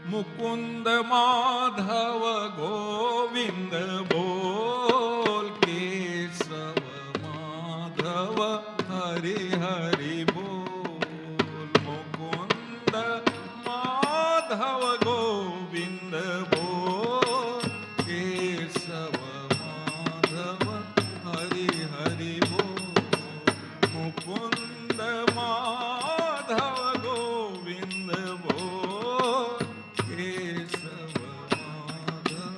मुकुंद माधव गोविंद बोल, केशव माधव हरि हरि बोल। मुकुंद माधव गोविंद बोल, केशव माधव हरि हरि बोल। मुकुंद माधव गोविंद बोल, केशव माधव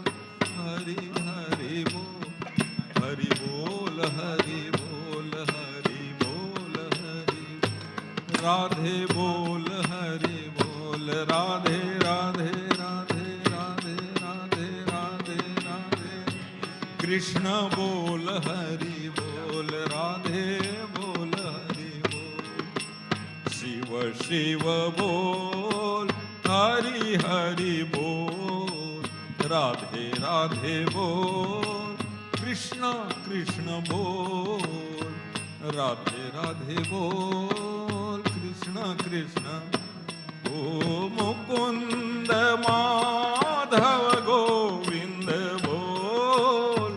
हरि हरि बोल। हरि बोल हरि बोल हरि बोल हरि, राधे बोल हरि बोल, राधे राधे राधे राधे राधे राधे राधे। कृष्ण बोल हरि बोल, राधे बोल हरि बोल। शिव शिव बोल, हरि हरि बोल, राधे राधे बोल। कृष्ण कृष्ण बोल, राधे राधे बोल। कृष्ण कृष्ण ओ मुकुंद माधव गोविंद बोल,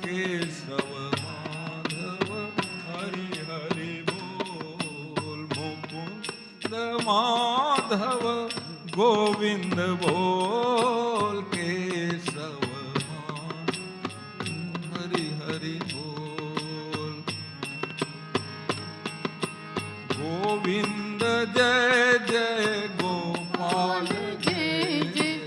केशव माधव हरि हरि बोल। मुकुंद माधव गोविंद बोल, केशव माधव हरि हरि बोल। गोविंद जय जय गोपाल जय जय,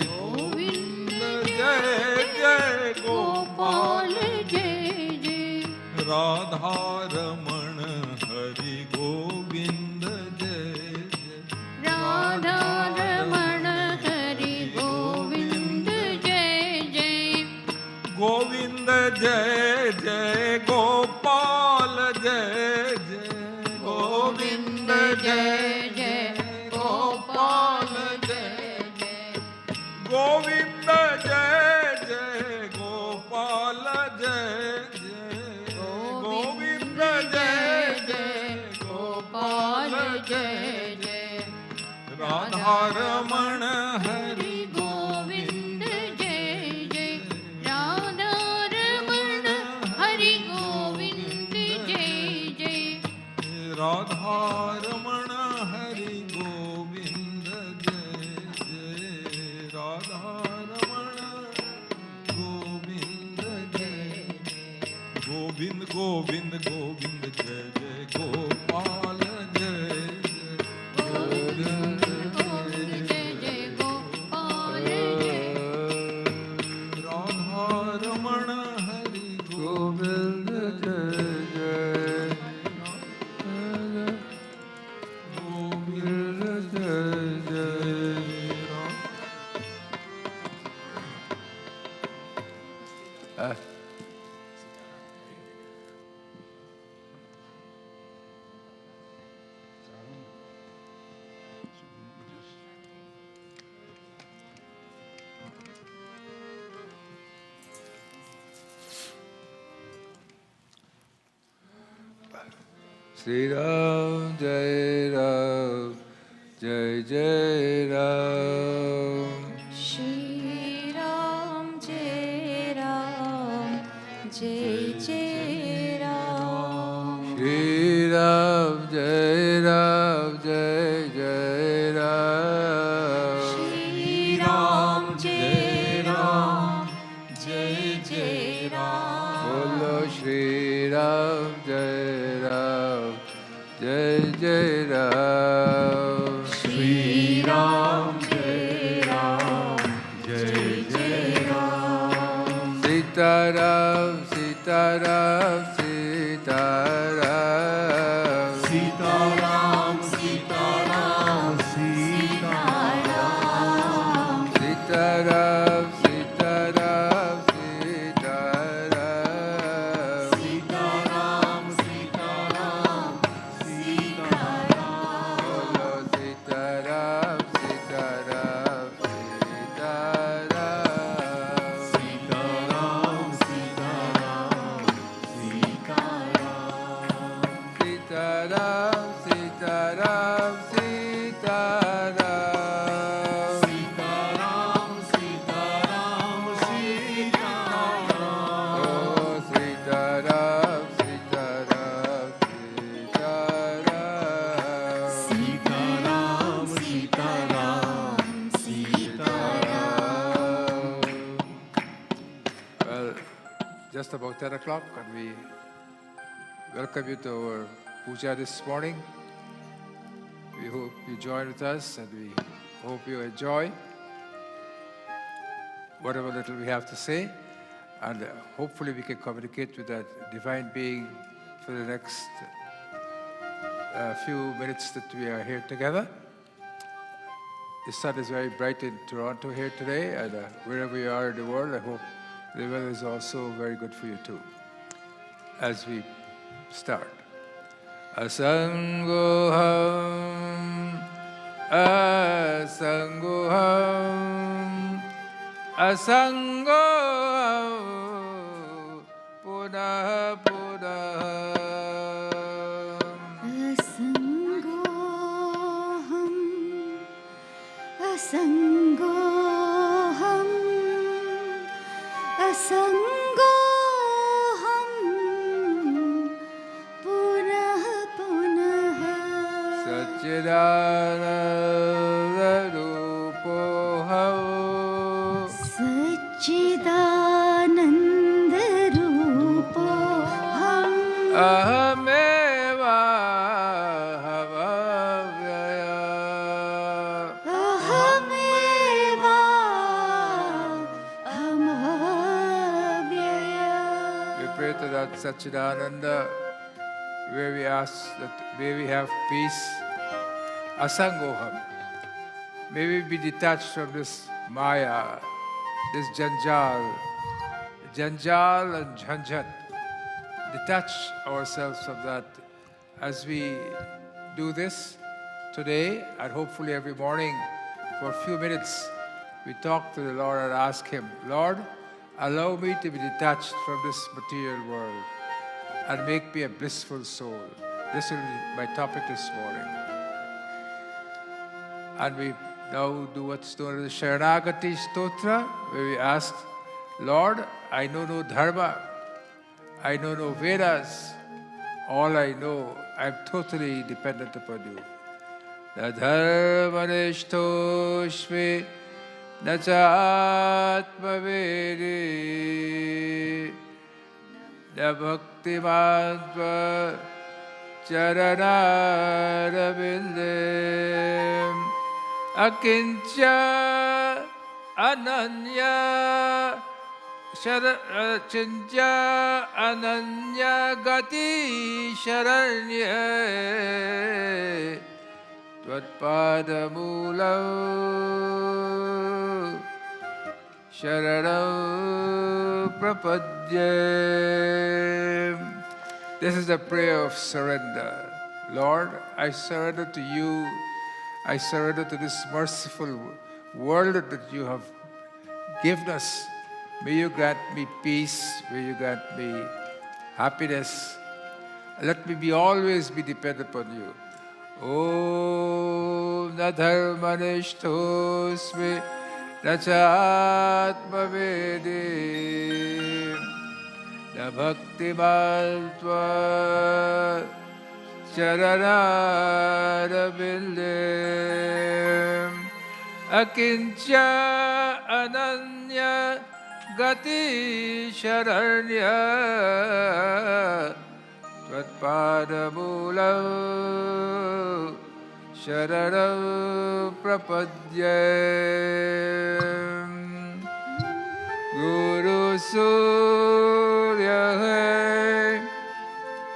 गोविंद जय जय गोपाल जय जय। राधा रमण हरि गोविंद जय जय, राधा रमण हरि गोविंद जय जय। गोविंद जय जय गोपाल जय जय, गोविंद जय जय गोपाल जय जय। गोविंद जय जय गोपाल जय जय, गोविंद जय जय गोपाल जय जय। राधा रमण हरि गोविंद जय जय, राधा रमण हरि गोविंद जय जय। राधा रमण हरि गोविंद जय जय, राधा रमण गोविंद जय जय। गोविंद गोविंद गोविंद जय जय गोपाल जय जय, गोविंद गोविंद जय जय गोपाल जय। राधा रमण हरि गोविंद जय जय, गोविंद जय जय। Shri Ram Jai Ram Jai Jai Ram, Shri Ram Shri Ram, Jai Ram, Jai Jai Ram. Shri Ram, Jai Ram, Jai Jai Ram. Bolo Shri Ram, Jai Ram, Jai Jai Ram. Shri Ram, Jai Ram, Jai Jai Ram. Sita Ram, Sita Ram, Sita Ram. Sita Ram, Sita Ram, Sita Ram. Sita Ram, Sita Ram, Sita Ram. Sita Ram, Sita Ram, Sita Ram. Bolo Sita Ram, Sita Ram, Sita Ram. Sita Ram, Sita Ram, Sita Ram. Sita Ram, Sita Ram, Sita Ram. Sita Ram, Sita Ram, Sita Ram. Oh, Sita Ram, Sita Ram, Sita Ram. Sita Ram, Sita Ram, Sita Ram. Well, just about 10 o'clock, and we welcome you to our puja this morning. We hope you join with us, and we hope you enjoy whatever little we have to say, and hopefully we can communicate with that divine being for the next few minutes that we are here together. The sun is very bright in Toronto here today, and wherever you are in the world, I hope the weather is also very good for you too. As we start. Asangoham, Asangoham, Asangoham, Punah Punah. असंगोहम असंगोहम पुनः पुनः Satchidanandarupoham, Sachchidanand रूपोहम Ahameva Havavyaya. अहमेवा अमव्यया. We pray to that Satchidananda, where we ask that may we have peace. Asangoham. May we be detached from this Maya, this Janjal and Jhanjat. Detach ourselves from that as we do this today, and hopefully every morning for a few minutes we talk to the Lord and ask Him, Lord, allow me to be detached from this material world and make me a blissful soul. This will be my topic this morning. And we now do what's known as the Sharanagati Stotra, where we ask, Lord, I know no dharma, I know no Vedas. All I know, I'm totally dependent upon you. Na dharmanishtoshmi na chatmavedi na bhaktimantva charanarabindem akincha ananya Chinja ananya gati sharanya Tvatpadamulam sharanam prapadye. This is a prayer of surrender. Lord, I surrender to you. I surrender to this merciful world that you have given us. May you grant me peace. May you grant me happiness. Let me always be dependent upon you. Om na dharmanishthosmi na chatmavedi na bhaktimantva Charanarabinde Akincha Ananya Gati Sharanya Tvatpadamulam Sharanam Prapadyam Guru Surya Hai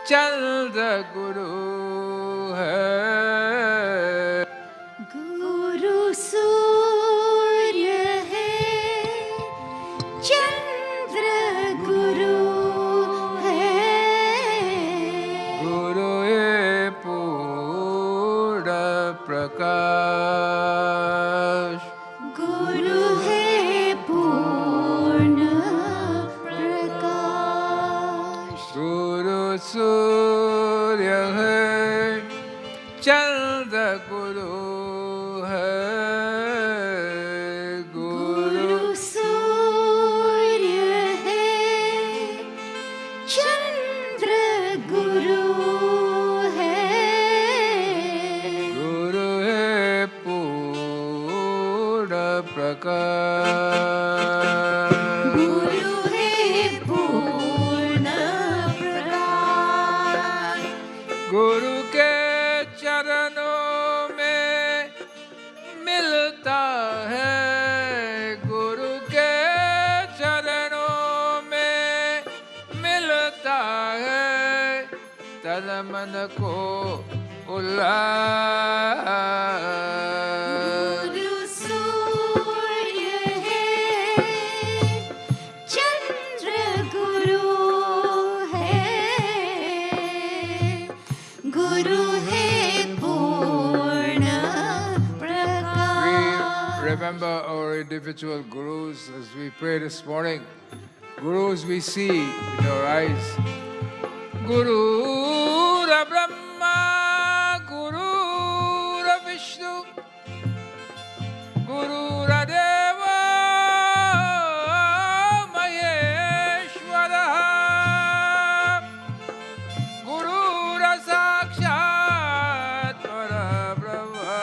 Chandra Guru Hai गुरु सूर्य है चंद्र गुरु है Guru Hai Purna Prakash गुरु है पूर्ण प्रकाश Guru Surya Hai Chandra Guru Hai गुरु सूर्य है चंद्र गुरु है Guru Hai Purna Prakash गुरु है पूर्ण प्रकाश Guru के चरणों में मिलता है गुरु के चरणों में मिलता है तन मन को उल्लास गुरु सूर्य है चंद्र गुरु है गुरु है पूर्ण प्रकाश We remember our individual gurus as we pray this morning. Gurus we see with our eyes. Guru Brahma, Guru Vishnu, Guru Deva Maheshwara, Guru Sakshat Parabrahma.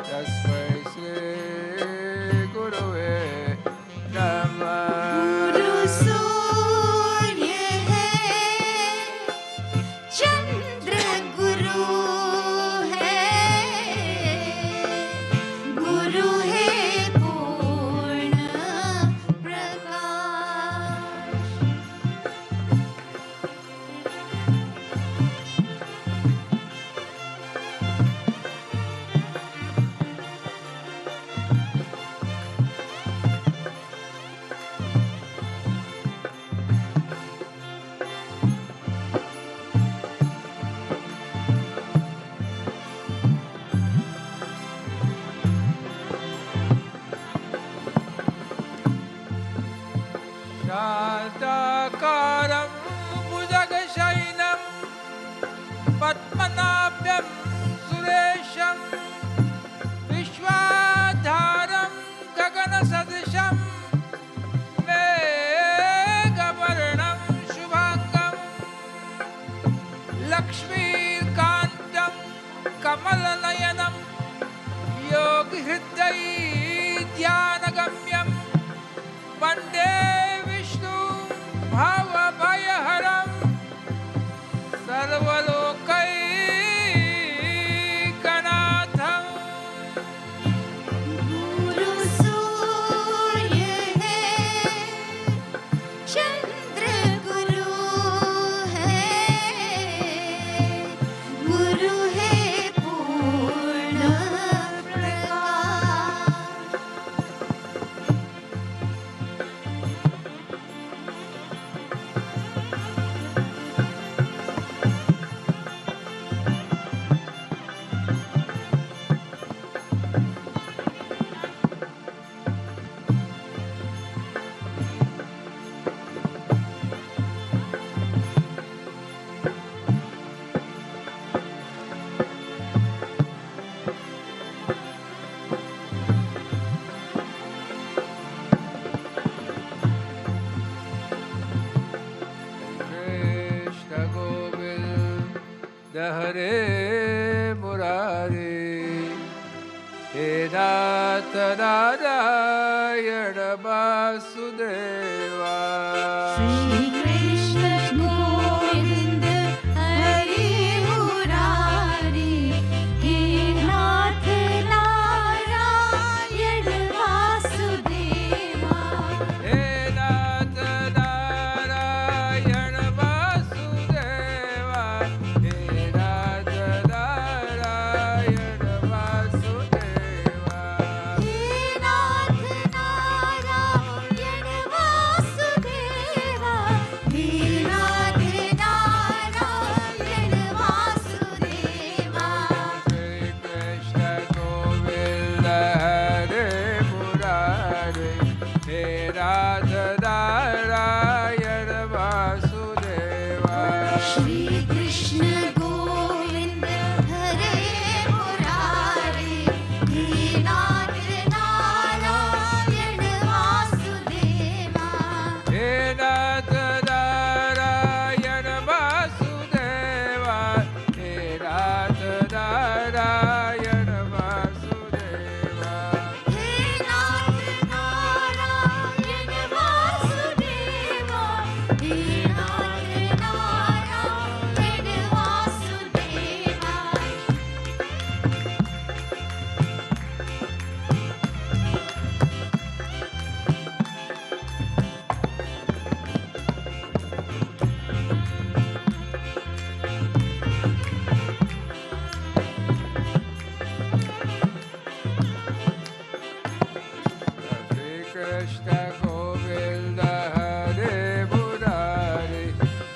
Tasmai Shri Gurave Namah. गुरु सूर्य है चंद्र गुरु है गुरु है पूर्ण प्रकाश Shantakaram Bhujagashainam Padmanabhyam Suresham Vishwadharam Gaganasadisham Meghavarnam Shubhangam Lakshmikantam Kamalanayanam Yogi Hridayi Dhyanagamyam Vande Vishnu Bhava Bhaya Hare Murari, He Nath Narayana Vasudeva. Shri Krishna Govinda Hare Murari, He Nath Narayana Vasudeva. He Nath Narayana Vasudeva, He Nath Narayana Vasudeva. He Nath Narayana Vasudeva, He Nath Narayana Vasudeva. Shri Krishna Govinda Hare Murari, He Radha Narayana Vasudeva. Shri Krishna Govinda Hare Murari, He Nath Narayana Vasudeva. He Radha Narayana Vasudeva. He Radha Narayana Vasudeva. He Nath Narayana Vasudeva, He Nath Narayana Vasudeva. Shri Krishna Govinda Hare Murari,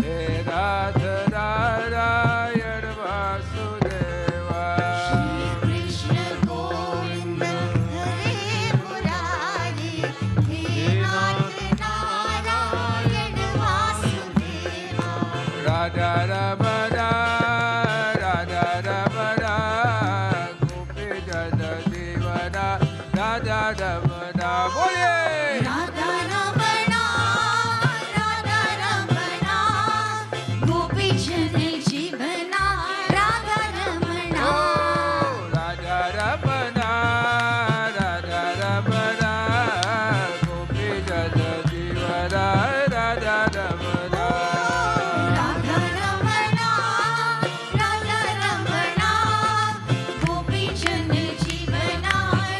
He Radha Narayana Vasudeva. Shri Krishna Govinda Hare Murari, He Nath Narayana Vasudeva. Radha Ramana, Radha Ramana, Gopi Jana Jivana, Radha Ramana, Bole! Radha Ramana, Radha Ramana, Gopi Jana Jivana, Radha Ramana. Oh, Radha Ramana, Radha Ramana, Gopi Jana Jivana, Radha Ramana. Radha Ramana, Radha Ramana, Gopi Jana Jivana,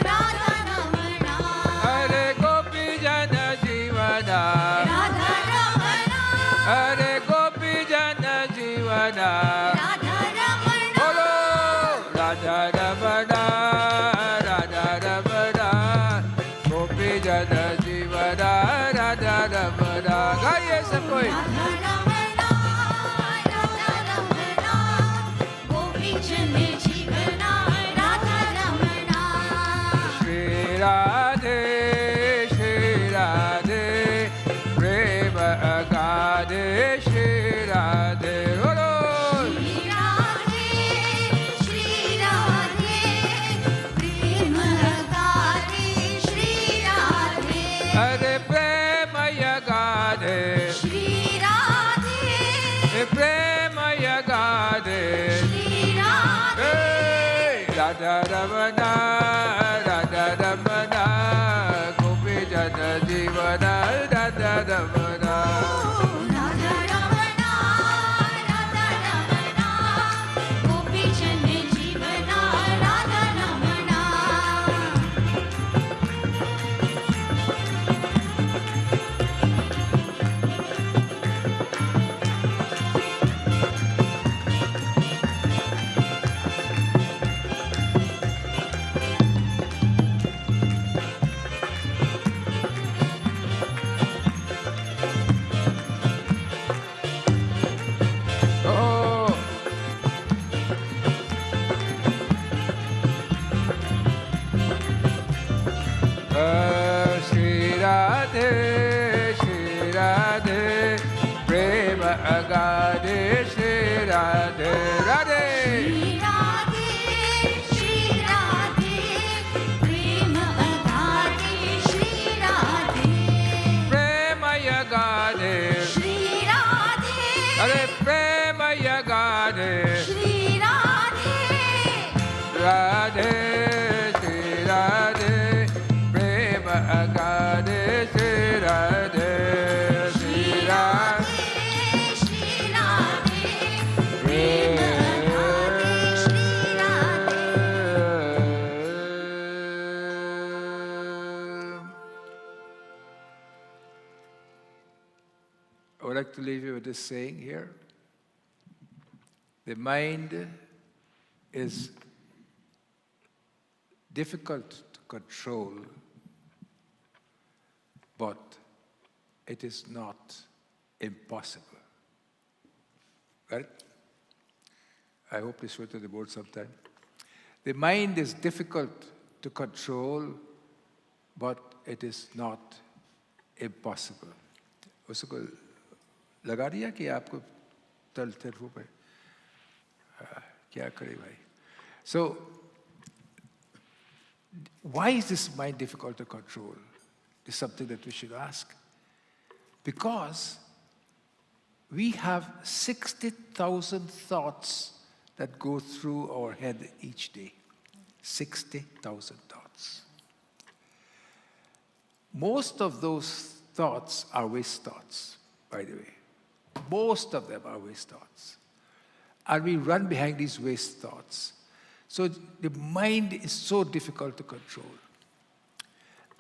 Radha Ramana. Hare Gopi Jana Jivana, Radha Ramana, Hare Gopi Jana Jivana. Radha Ramana. Bolo Radha Ramana, Radha Ramana, Gopi Jana Jivana, Radha Ramana. गाइए सब कोई. Radha Ramana, Radha Ramana, Gopi Jana Jivana, Radha Ramana. Shri Radhe, Shri Radhe, Prema Agade, Shri Radhe. Bolo. Shri Radhe, Shri Radhe, Prema Agade, Shri Radhe. Hare Prema Agade, Shri Radhe, Prema Agade. Shri Radhe. Hey, Radha Ramana, Radha Ramana, Gopi Jana Jivana, Radha Ramana. Radha Ramana, Radha Ramana, Gopi Jana Jivana, Radha Ramana. Agade Shri Radhe Shri Radhe Shri Radhe, Prem Radhe Shri Radhe. I would like to leave you with this saying here. The mind is difficult to control, but it is not impossible. Right? I hope this went to the board sometime. The mind is difficult to control, but it is not impossible. उसको लगा दिया कि आपको तल हो पाए क्या करे भाई. So why is this mind difficult to control? Is something that we should ask. Because we have 60,000 thoughts that go through our head each day. 60,000 thoughts. Most of those thoughts are waste thoughts, by the way. Most of them are waste thoughts. And we run behind these waste thoughts. So the mind is so difficult to control.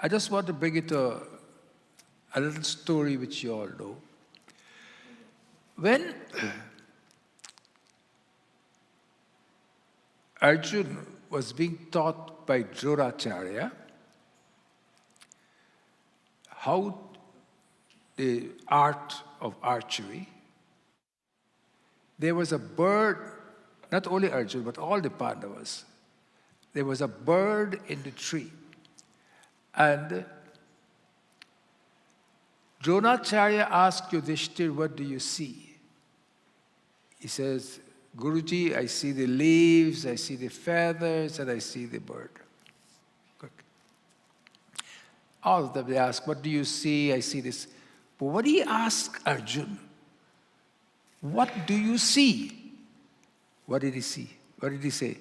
I just want to bring it to a little story which you all know. When Arjun was being taught by Dronacharya how the art of archery, there was a bird, not only Arjun, but all the Pandavas. There was a bird in the tree. And Dronacharya asked Yudhishthir, what do you see? He says, Guruji, I see the leaves, I see the feathers, and I see the bird. Good. All of them, they ask, what do you see? I see this. But when he asked Arjun, what do you see? What did he see? What did he say?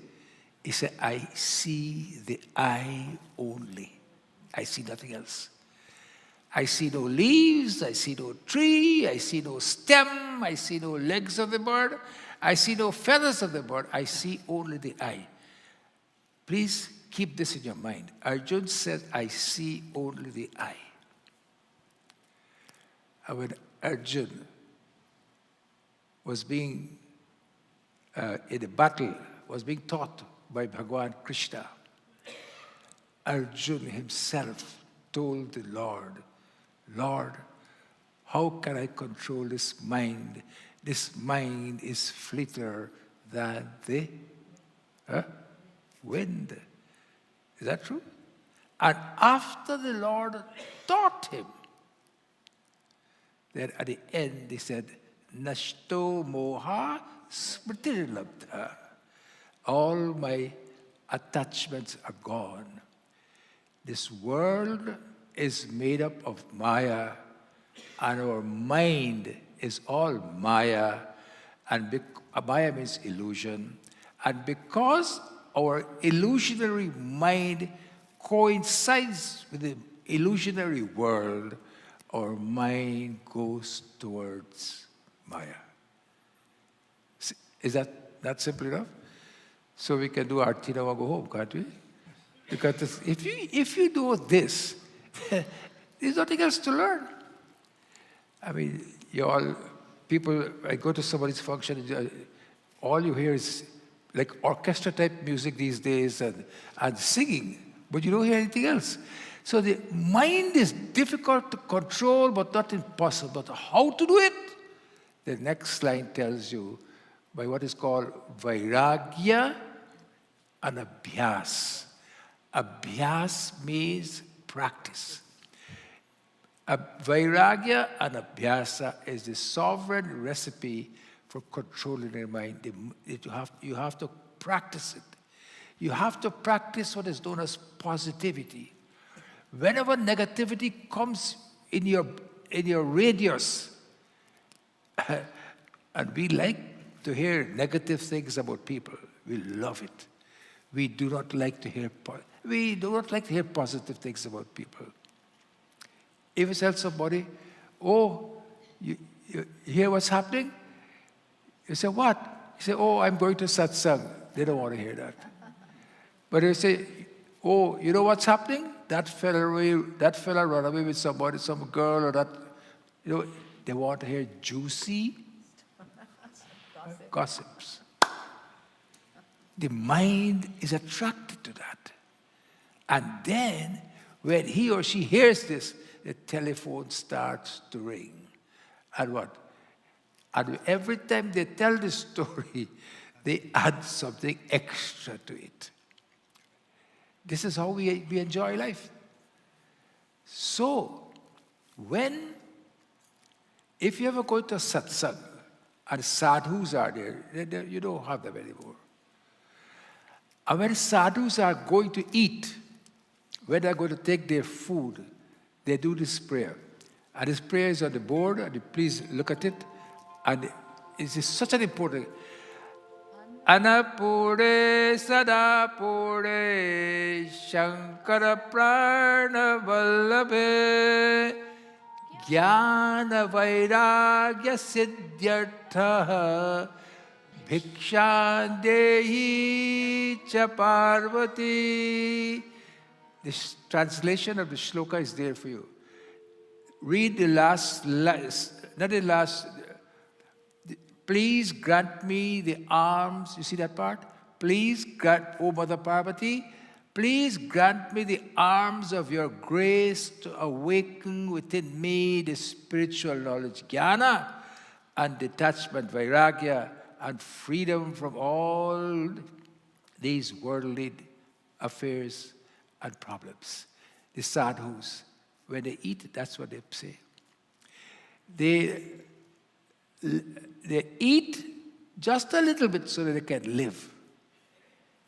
He said, I see the eye only. I see nothing else. I see no leaves, I see no tree, I see no stem, I see no legs of the bird, I see no feathers of the bird, I see only the eye. Please keep this in your mind. Arjun said, I see only the eye. And when Arjun was being in a battle, was being taught by Bhagwan Krishna, Arjun himself told the Lord, Lord, how can I control this mind? This mind is fleeter than the wind. Is that true? And after the Lord taught him, then at the end he said, Nashto moha smritirlabdha. All my attachments are gone. This world is made up of Maya, and our mind is all Maya, and Maya means illusion. And because our illusionary mind coincides with the illusionary world, our mind goes towards Maya. Is that not simple enough? So we can do Arti now and go home, can't we? Because if you do this, there's nothing else to learn. I mean, I go to somebody's function, all you hear is like orchestra type music these days and singing, but you don't hear anything else. So the mind is difficult to control, but not impossible. But how to do it? The next line tells you by what is called vairagya and abhyas. Abhyas means practice. Vairagya and abhyasa is the sovereign recipe for controlling your mind. You have to practice it. You have to practice what is known as positivity. Whenever negativity comes in your radius, and we like to hear negative things about people, we love it. We do not like to hear We do not like to hear positive things about people. If you tell somebody, oh, you hear what's happening? You say, what? You say, oh, I'm going to satsang. They don't want to hear that. But you say, oh, you know what's happening? That fella run away with somebody, some girl, or that, they want to hear juicy gossips. The mind is attracted to that. And then, when he or she hears this, the telephone starts to ring. And what? And every time they tell the story, they add something extra to it. This is how we enjoy life. So, if you ever go to a satsang, and sadhus are there, you don't have them anymore. And when sadhus are going to eat, when they're going to take their food, they do this prayer. And this prayer is on the board, and please look at it. And it is such an important. Anapure sadapure shankara prana vallabhe jnana vairagya siddhyartha bhikshan dehi cha parvati. This translation of the shloka is there for you. Read the last, not the last. Please grant me the arms. You see that part? Please grant, O Mother Parvati, please grant me the arms of your grace to awaken within me the spiritual knowledge, jnana, and detachment, vairagya, and freedom from all these worldly affairs and problems. The sadhus, when they eat, that's what they say. They eat just a little bit so that they can live.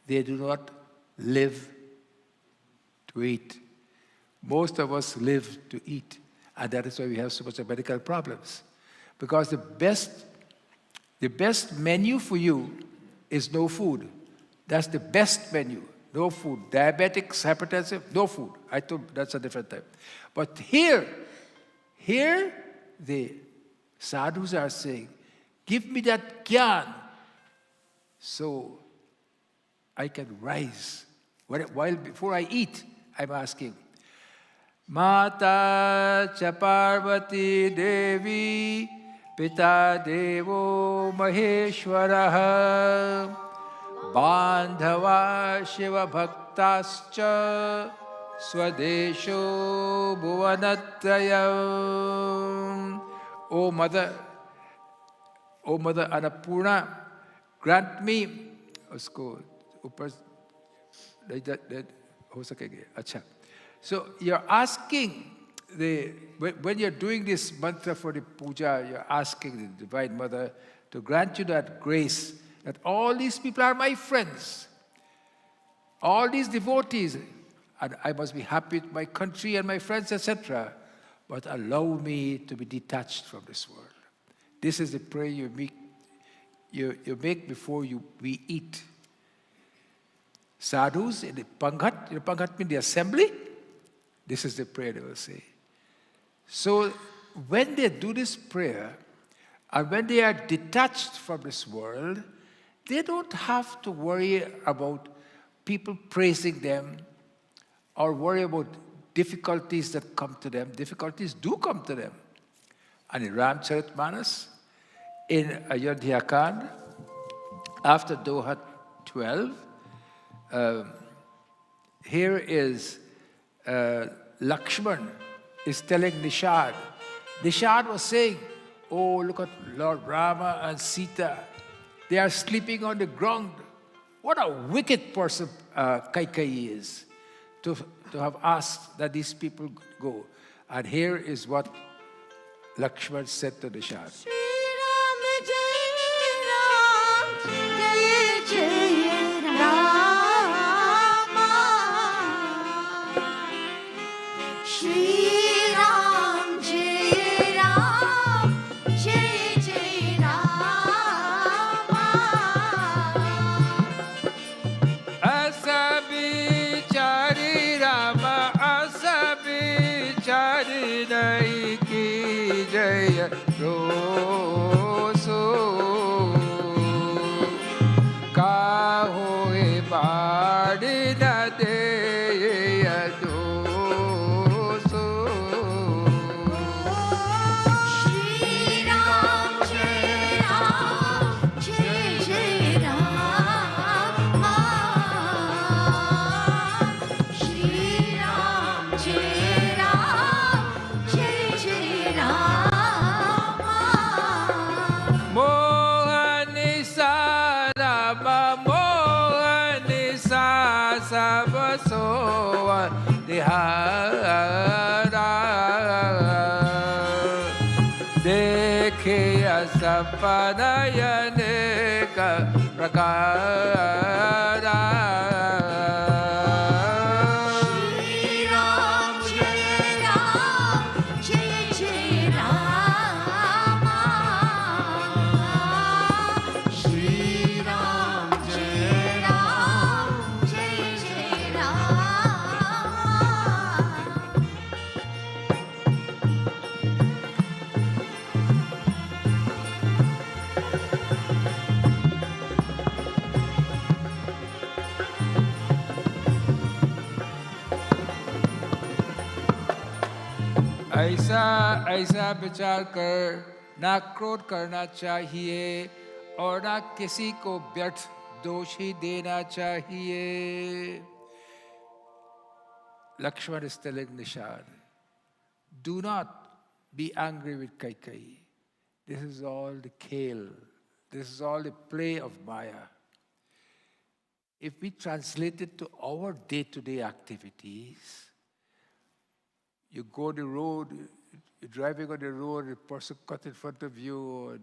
They do not live to eat. Most of us live to eat, and that is why we have so much of medical problems. Because the best menu for you is no food. That's the best menu. No food. Diabetics, hypertensive, no food. I thought that's a different type. But here, the sadhus are saying, give me that gyan so I can rise. While before I eat, I'm asking, Mata cha Parvati Devi Pita Devo Maheshwaraha Bandhava Shiva Bhaktascha Swadesho Bhuvanatrayam. O Mother Annapurna, grant me, usko upar ho sakenge. Acha. So you're asking when you're doing this mantra for the puja, you're asking the Divine Mother to grant you that grace that all these people are my friends, all these devotees, and I must be happy with my country and my friends, etc. But allow me to be detached from this world. This is the prayer you make before we eat. Sadhus in the Panghat means the assembly. This is the prayer they will say. So when they do this prayer, and when they are detached from this world, they don't have to worry about people praising them or worry about difficulties that come to them. Difficulties do come to them. And in Ramcharitmanas, in Ayodhya Kand, after Doha 12, here is Lakshman is telling Nishad. Nishad was saying, oh, look at Lord Rama and Sita. They are sleeping on the ground. What a wicked person Kaikeyi is to have asked that these people go. And here is what Lakshman said to Nishad. Asa bichara शरणई की जय Roseau काहोए बाढ़ न दे दोसो Shri Ram Jai Ram Jai Jai Ram Shri Ram Jai Ram Jai Jai Ram मोहनि सा राम मोहनि सा सब सोवन निहारा देखे सपनयन का प्रकारा Shri Ram Jai Ram Jai Jai Ram Shri Ram Jai Ram Jai Jai Ram ऐसा ऐसा विचार कर ना क्रोध करना चाहिए और ना किसी को व्यर्थ दोष ही देना चाहिए. Lakshman is telling Nishad, do not be angry with Kaikeyi. This is all the khel. This is all the play of Maya. If we translate it to our day-to-day activities, you go the road, you're driving on the road, the person cut in front of you,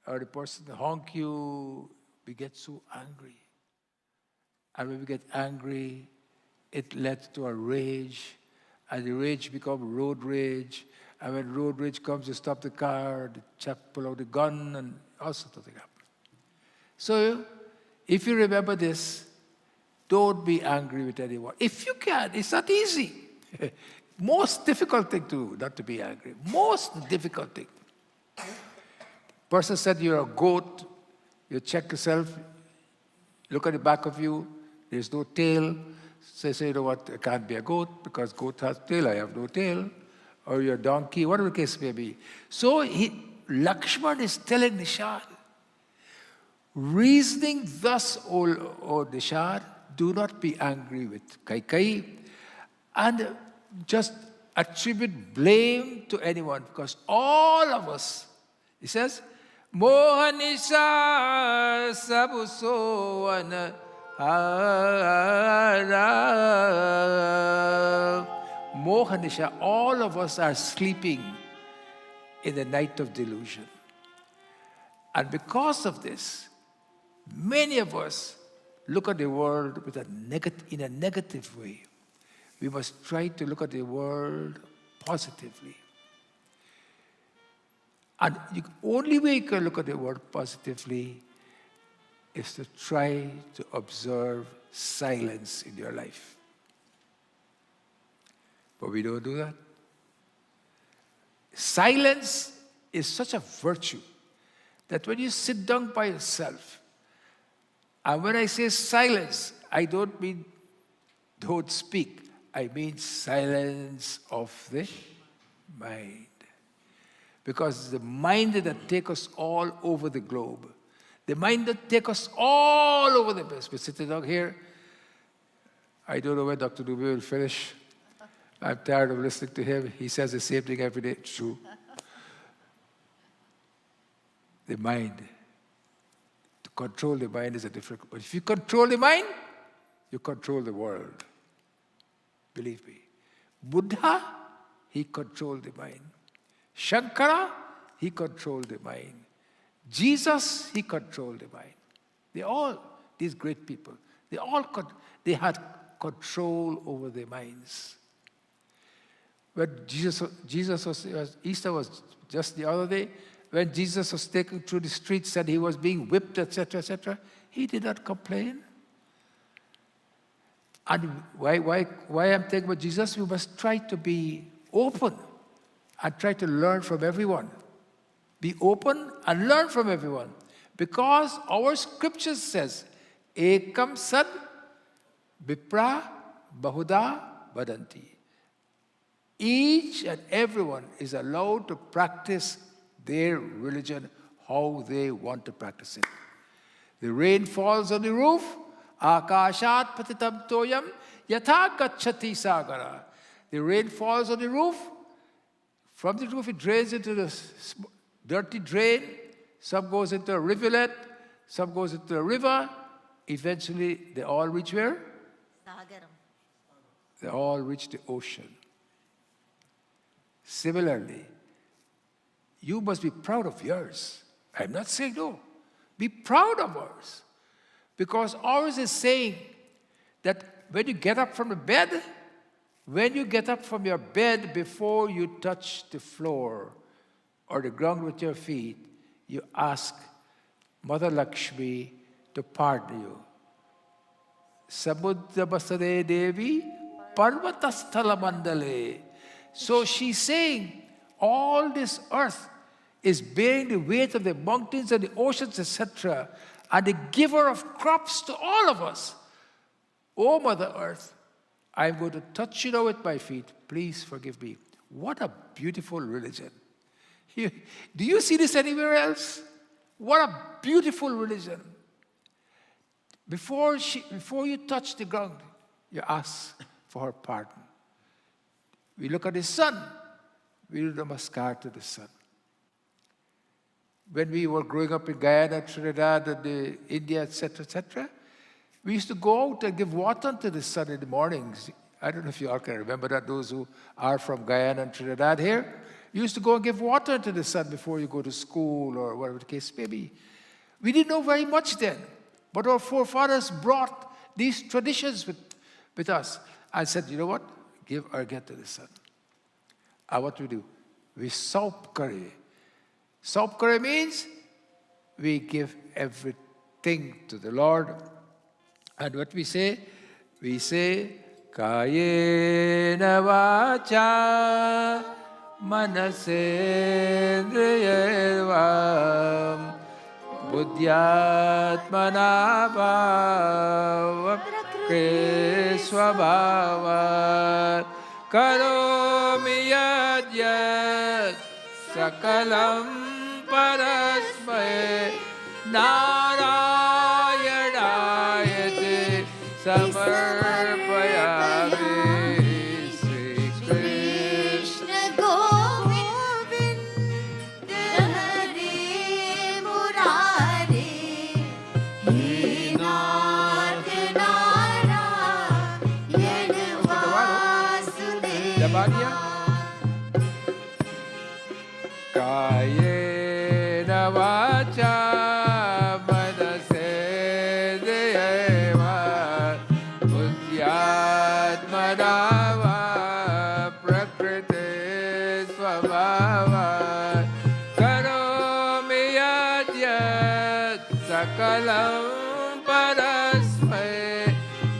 or the person honk you, we get so angry. And when we get angry, it leads to a rage, and the rage becomes road rage. And when road rage comes, you stop the car, the chap pull out the gun, and all sorts of things happen. So, if you remember this, don't be angry with anyone. If you can, it's not easy. Most difficult thing to do, not to be angry. Most difficult thing. Person said you're a goat, you check yourself, look at the back of you, there's no tail. Say, you know what, I can't be a goat because goat has tail, I have no tail. Or you're a donkey, whatever the case may be. So Lakshman is telling Nishad, reasoning thus, O Nishad, do not be angry with Kaikeyi and just attribute blame to anyone because all of us, he says, Mohanisha Sabusoana Mohanisha, all of us are sleeping in the night of delusion. And because of this, many of us look at the world with in a negative way. We must try to look at the world positively. And the only way you can look at the world positively is to try to observe silence in your life. But we don't do that. Silence is such a virtue that when you sit down by yourself, and when I say silence, I don't mean don't speak. I mean silence of the mind. Because it's the mind that takes us all over the globe. The mind that takes us all over the place. We're sitting down here. I don't know when Dr. Dubey will finish. I'm tired of listening to him. He says the same thing every day. It's true. The mind. To control the mind is a difficult. But if you control the mind, you control the world. Believe me. Buddha, he controlled the mind. Shankara, he controlled the mind. Jesus, he controlled the mind. They all, these great people, they had control over their minds. When Easter was just the other day, when Jesus was taken through the streets and he was being whipped, etc., he did not complain. And why I'm talking about Jesus? We must try to be open and try to learn from everyone. Be open and learn from everyone. Because our scripture says, Ekam sad vipra bahuda vadanti. Each and everyone is allowed to practice their religion how they want to practice it. The rain falls on the roof, akashat patitam toyam yatha gacchati sagara. The rain falls on the roof. From the roof it drains into the dirty drain. Some goes into a rivulet, some goes into a river. Eventually they all reach where? Sagaram. They all reach the ocean. Similarly, you must be proud of yours. I'm not saying no. Be proud of ours. Because ours is saying that when you get up from the bed, before you touch the floor or the ground with your feet, you ask Mother Lakshmi to pardon you. Samudra Basade Devi Parvatasthala Mandale. So she's saying all this earth is bearing the weight of the mountains and the oceans, etc., and the giver of crops to all of us. Oh, Mother Earth, I'm going to touch you now with my feet. Please forgive me. What a beautiful religion. Do you see this anywhere else? What a beautiful religion. Before you touch the ground, you ask for her pardon. We look at the sun. We do namaskar to the sun. When we were growing up in Guyana, Trinidad, and India, etc., we used to go out and give water to the sun in the mornings. I don't know if you all can remember that, those who are from Guyana and Trinidad here. You used to go and give water to the sun before you go to school or whatever the case may be. We didn't know very much then, but our forefathers brought these traditions with us and said, you know what? Give argya to the sun. And what we do? We saup kare. Saup kare means we give everything to the Lord. And what we say? We say, Kayena vacha manasendriyevam buddhyatmana bhavakre swabhavat karomi yadyat sakalam parasmay narayanayate samarpayami. Sri Krishna Govinda Hare Murari He Nath Narayana Vasudeva Kayena vacha manasendriyevam buddhyatmana prakriti swabhavat karomi yadyat sakalam parasmay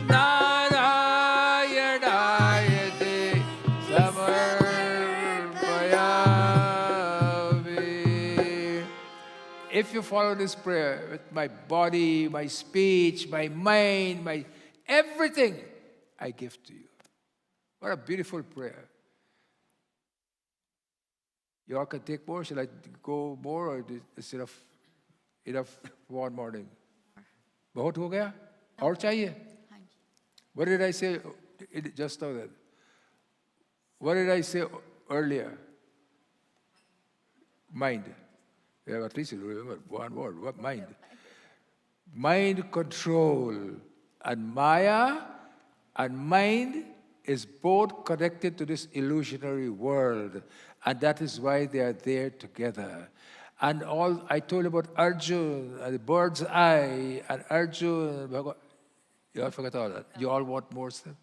narayanayate samarpayami. If you follow this prayer with my body, my speech, my mind, my everything, I give to you. What a beautiful prayer. You all can take more. Shall I go more or is enough for one morning? बहुत हो गया? और चाहिए? What did I say just now then? What did I say earlier? Mind. Yeah, at least you remember one word. What mind? Mind control. And Maya and mind is both connected to this illusionary world. And that is why they are there together. And all I told you about Arjun and the bird's eye and Arjun. You all forgot all that. You all want more stuff?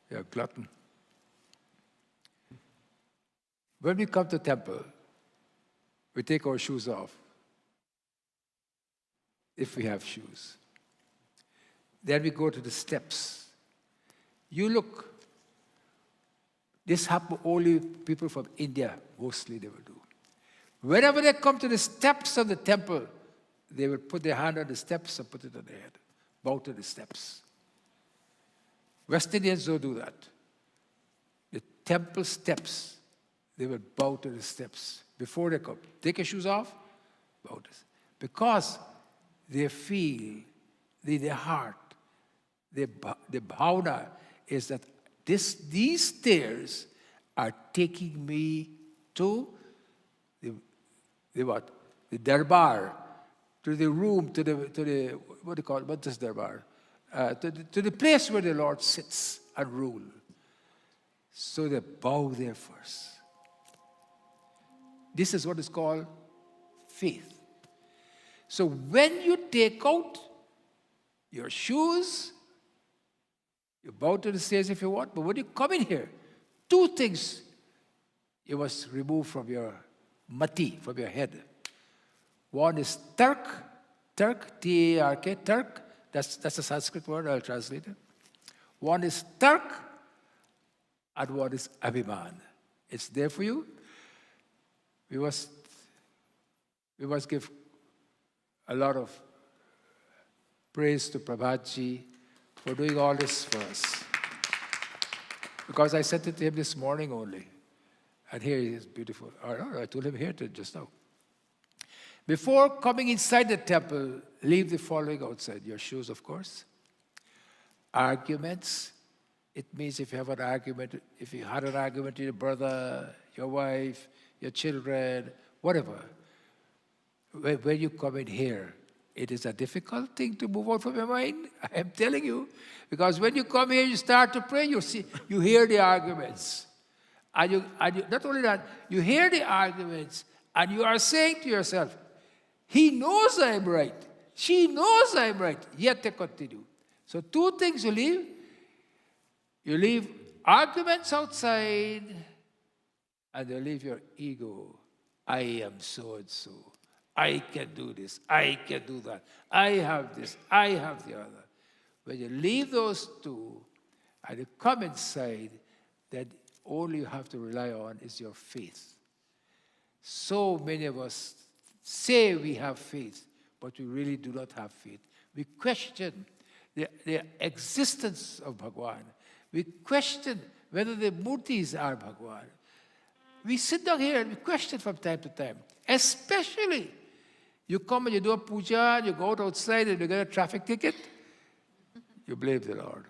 You're a glutton. When we come to temple, we take our shoes off, if we have shoes. Then we go to the steps. You look This happened only people from India, mostly they will do. Whenever they come to the steps of the temple, they will put their hand on the steps and put it on their head, bow to the steps. West Indians don't do that. The temple steps, they will bow to the steps before they come. Take your shoes off, bow to. Because they feel, in their heart, the bhavana is that these stairs are taking me to the what? The darbar, to the room, to the what do you call it? What is darbar? To the place where the Lord sits and rule. So they bow there first. This is what is called faith. So when you take out your shoes, you bow to the stairs if you want, but when you come in here, two things you must remove from your mati, from your head. One is Turk, T-A-R-K, Turk. That's a Sanskrit word, I'll translate it. One is Turk, and one is Abhiman. It's there for you. We must give a lot of praise to Prabhatji for doing all this for us. Because I sent it to him this morning only. And here he is, beautiful. I told him here just now. Before coming inside the temple, leave the following outside. Your shoes, of course. Arguments. It means if you have an argument, if you had an argument with your brother, your wife, your children, whatever. When you come in here, it is a difficult thing to move out from your mind. I am telling you. Because when you come here, you start to pray, you hear the arguments. And you, not only that, you hear the arguments, and you are saying to yourself, he knows I'm right. She knows I'm right. Yet they continue. So two things you leave. You leave arguments outside, and you leave your ego. I am so-and-so. I can do this. I can do that. I have this. I have the other. When you leave those two, and you come inside, then all you have to rely on is your faith. So many of us say we have faith, but we really do not have faith. We question the existence of Bhagwan. We question whether the murtis are Bhagwan. We sit down here and we question from time to time. Especially, you come and you do a puja, and you go outside and you get a traffic ticket, you blame the Lord.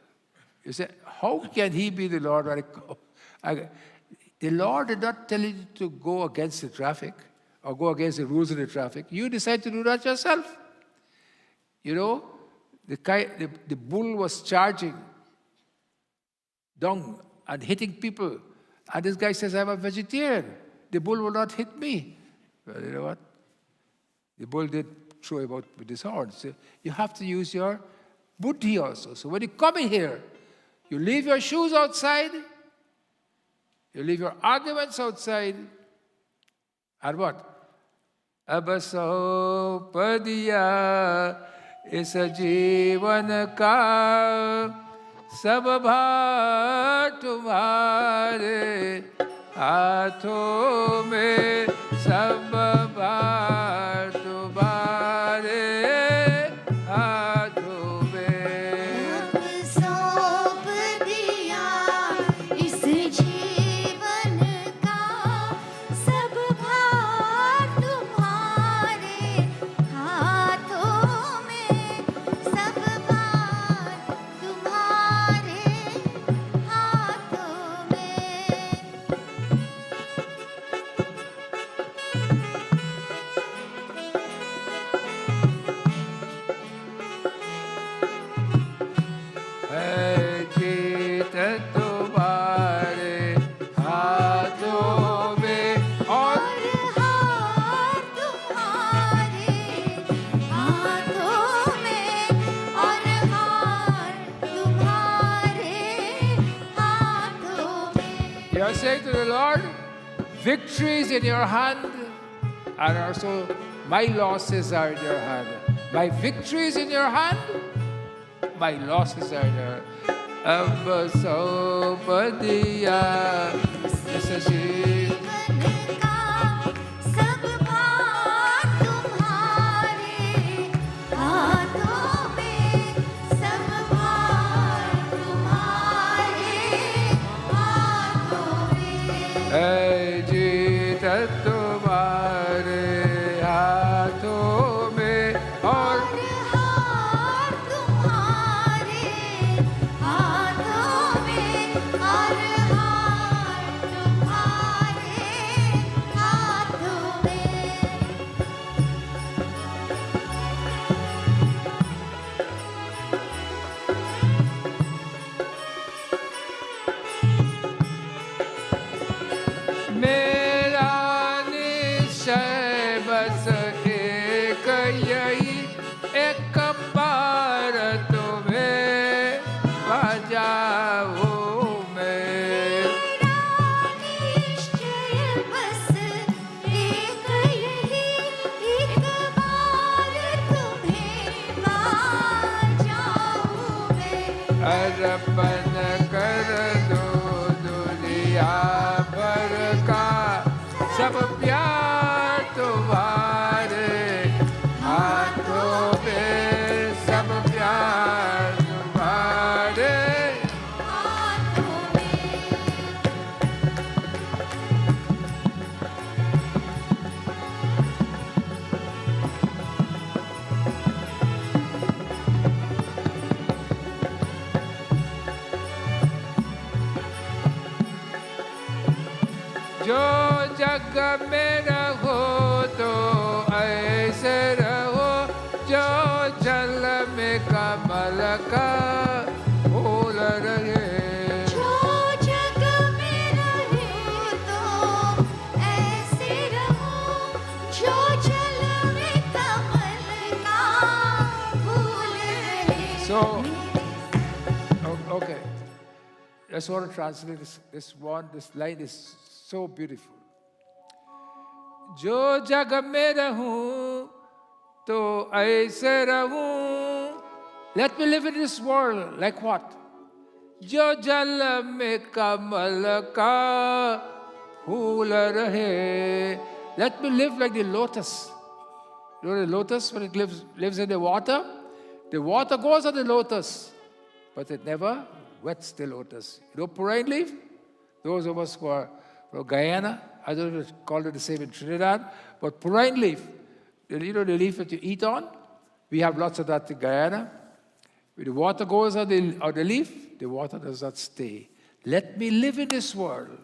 You say, how can he be the Lord? The Lord did not tell you to go against the traffic or go against the rules of the traffic. You decide to do that yourself. You know, the bull was charging dung and hitting people. And this guy says, I'm a vegetarian. The bull will not hit me. Well, you know what? The bull did throw him out with his horns. So you have to use your buddhi also. So when you come in here, you leave your shoes outside, you leave your arguments outside, and what? Abaso padiya isa jeevan ka sab bhaar tumhare haathon mein sab bhaar tumhare haathon mein. सौंप दिया इस जीवन का सब भार तुम्हारे हाथों में सब भार तुम्हारे हाथों है जीत तुम्हारे हाथों में और और हार तुम्हारे हाथों में और हार तुम्हारे हाथों में. you are saying to the Lord, victory is in your hand, and also my losses are in your hand. My victory is in your hand, my losses are in your hand. Ab so padiya तुम्हारे हाथों में और हार तुम्हारे हाथों में और हार तुम्हारे हाथों में मेरा निश्चय बस एक यही एक बार तुम्हें बजाऊं मैं निश्चय बस एक यही एक बार तुम्हें बाजाऊं मैं अर्पण कर दो दुनिया भर का सब प्यार तुम्हारे हाथों में सब प्यार तुम्हारे हाथों में जो जग में रहो तो ऐसे रहो जो जल में कमल का फूल रहे जो जग में रहे तो ऐसे रहो जो जल में कमल का फूल रहे So, okay. I just want to translate this line is so beautiful. जो जग में रहूं तो ऐसे रहूं. Let me live in this world like what? जो जल में कमल का फूल रहे. Let me live like the lotus. You know the lotus, when it lives in the water goes on the lotus, but it never wets the lotus. You know purine leaf? Those of us who are from Guyana, I don't know if it's called it the same in Trinidad, but purine leaf, you know the leaf that you eat on? We have lots of that in Guyana. When the water goes on the leaf, the water does not stay. Let me live in this world.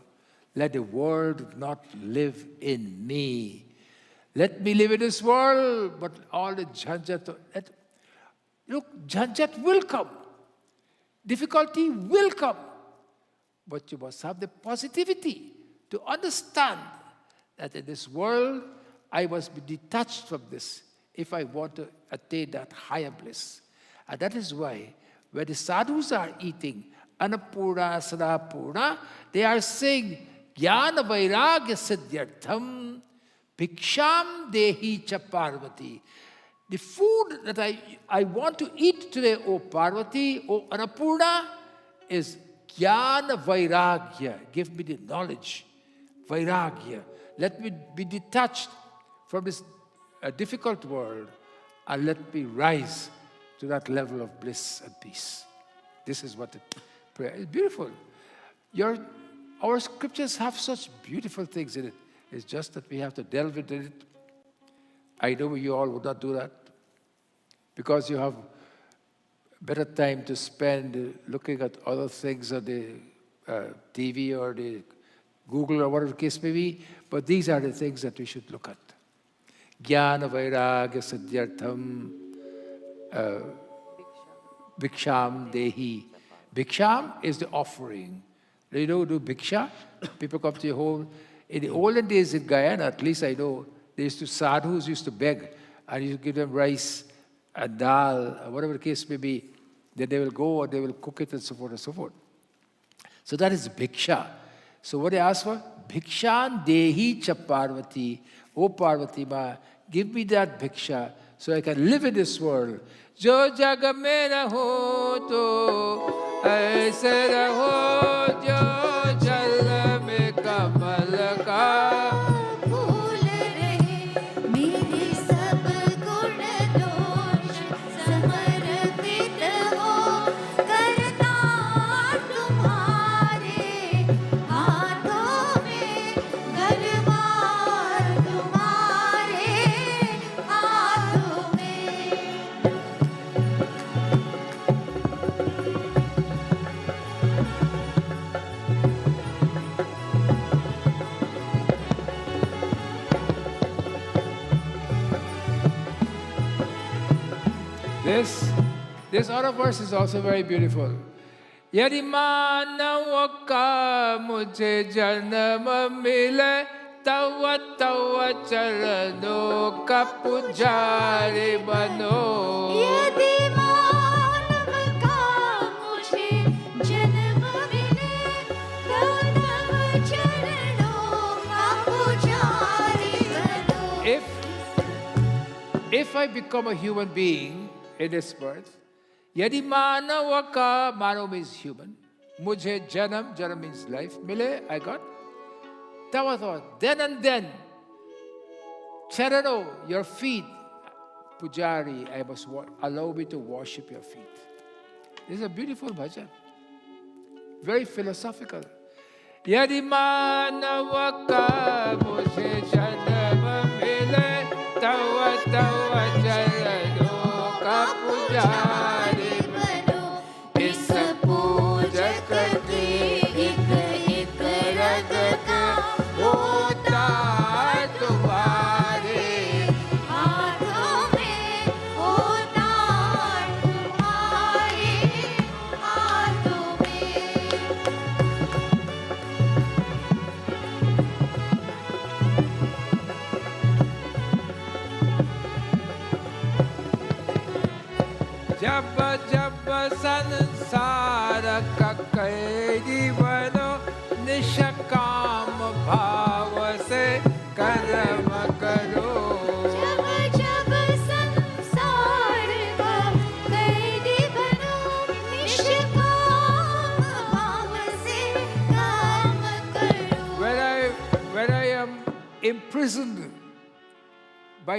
Let the world not live in me. Let me live in this world, but all the jhanjat, look, jhanjat will come. Difficulty will come. But you must have the positivity to understand that in this world, I must be detached from this if I want to attain that higher bliss. And that is why when the sadhus are eating Annapurna, Sadapurna, they are saying, Jnana Vairagya Siddhyartham Bhiksham Dehi Cha Parvati. The food that I want to eat today, O Parvati, O Annapurna, is Jnana Vairagya. Give me the knowledge. Vairagya. Let me be detached from this difficult world and let me rise to that level of bliss and peace. This is what the prayer is. Beautiful. Our scriptures have such beautiful things in it. It's just that we have to delve into it. I know you all would not do that because you have better time to spend looking at other things on the TV or the Google or whatever the case may be. But these are the things that we should look at. Jnana Vairagya Siddhyartham Bhiksham Dehi. Bhiksham is the offering. You know, do bhiksha. People come to your home. In the olden days in Guyana, at least I know, sadhus used to beg, and you give them rice and dal, or whatever the case may be. Then they will go and they will cook it and so forth and so forth. So that is bhiksha. So what they ask for? Bhikshan Dehi Cha Parvati. O Parvati Ma, give me that bhiksha so I can live in this world. Jo jag mein raho to aise raho, jo jal mein kamal ka. फूल रहे मेरे सब गुण दोष समर्पित हो करता तुम्हारे हाथों में Garhwal This other verse is also very beautiful. यदि मानव का मुझे जन्म मिले तव तव चरणों का पुजारी बनो. यदि मानव का मुझे जन्म मिले तो तव चरणों का पुजारी बनो. If I become a human being in this birth, यदि मानव का, मानव means human, मुझे जन्म means life, मिले, I got, तव तव, then and then, चरणों, your feet, pujari, I must allow me to worship your feet. This is a beautiful bhajan, very philosophical. यदि मानव का मुझे जन्म मिले तव तव चरणों का पुजारी बनो. इस पूजक के एक एक रग का होता तुम्हारे हाथों में होता तुम्हारे हाथों में. जब जब संसार का कैदी बनो निष्काम भाव से कर्म करो. जब जब संसार का कैदी बनो निष्काम भाव से काम करो. When I am imprisoned by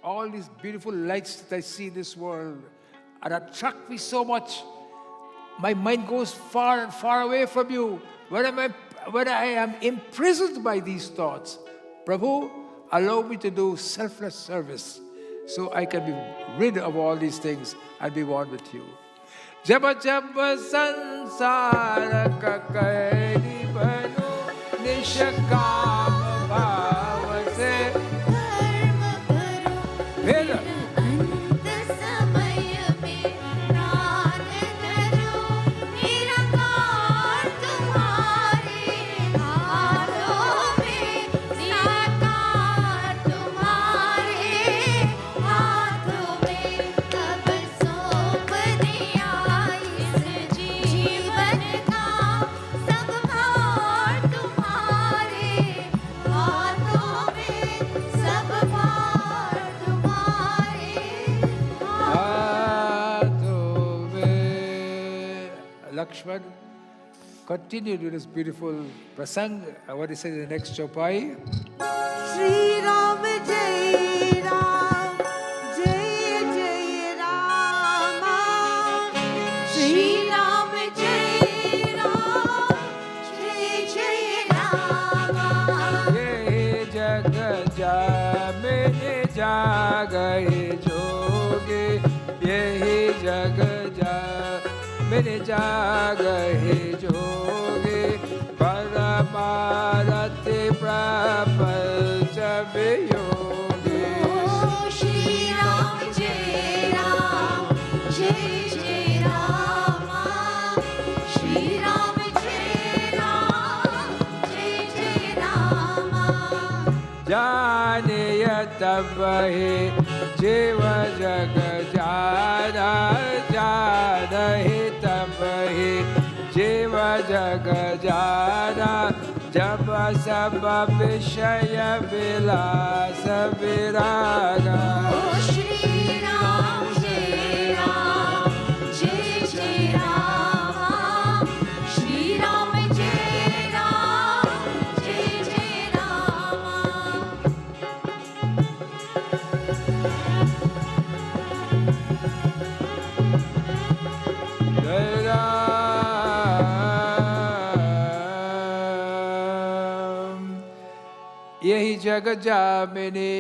all these beautiful lights that I see in this world and attract me so much, my mind goes far and far away from you. When I am imprisoned by these thoughts, Prabhu, allow me to do selfless service so I can be rid of all these things and be one with you. जब जब संसार का कैदी बनो निष्काम भाव से कर्म करो. फिर अंत समय में प्राण करो. निराकार तुम्हारे हाथों में. निराकार तुम्हारे हाथों में. तब सौंप दिया इस जीवन का सब भार तुम्हारे हाथों में. सब भार तुम्हारे हाथों में. Lakshman, continue with this beautiful prasang. What is it in the next chopai? Shri Ram जय राम जय जय राम. श्री राम जय राम जय जय राम. ये जग जामिने जागए जोगे. यही जग जामिने जागए जोगे. परमारति प्रपंच वियोगे. श्री राम जय राम जय जय राम. श्री राम जय राम जय जय राम. जानिय तब ही जीव जग जाना. जानहि तब ही जीव जग जाना. जब सब विषय विलास विरागा. श्री राम जय राम जय जय राम. श्री राम जय राम जय जय राम. जय राम. यही जग जामिने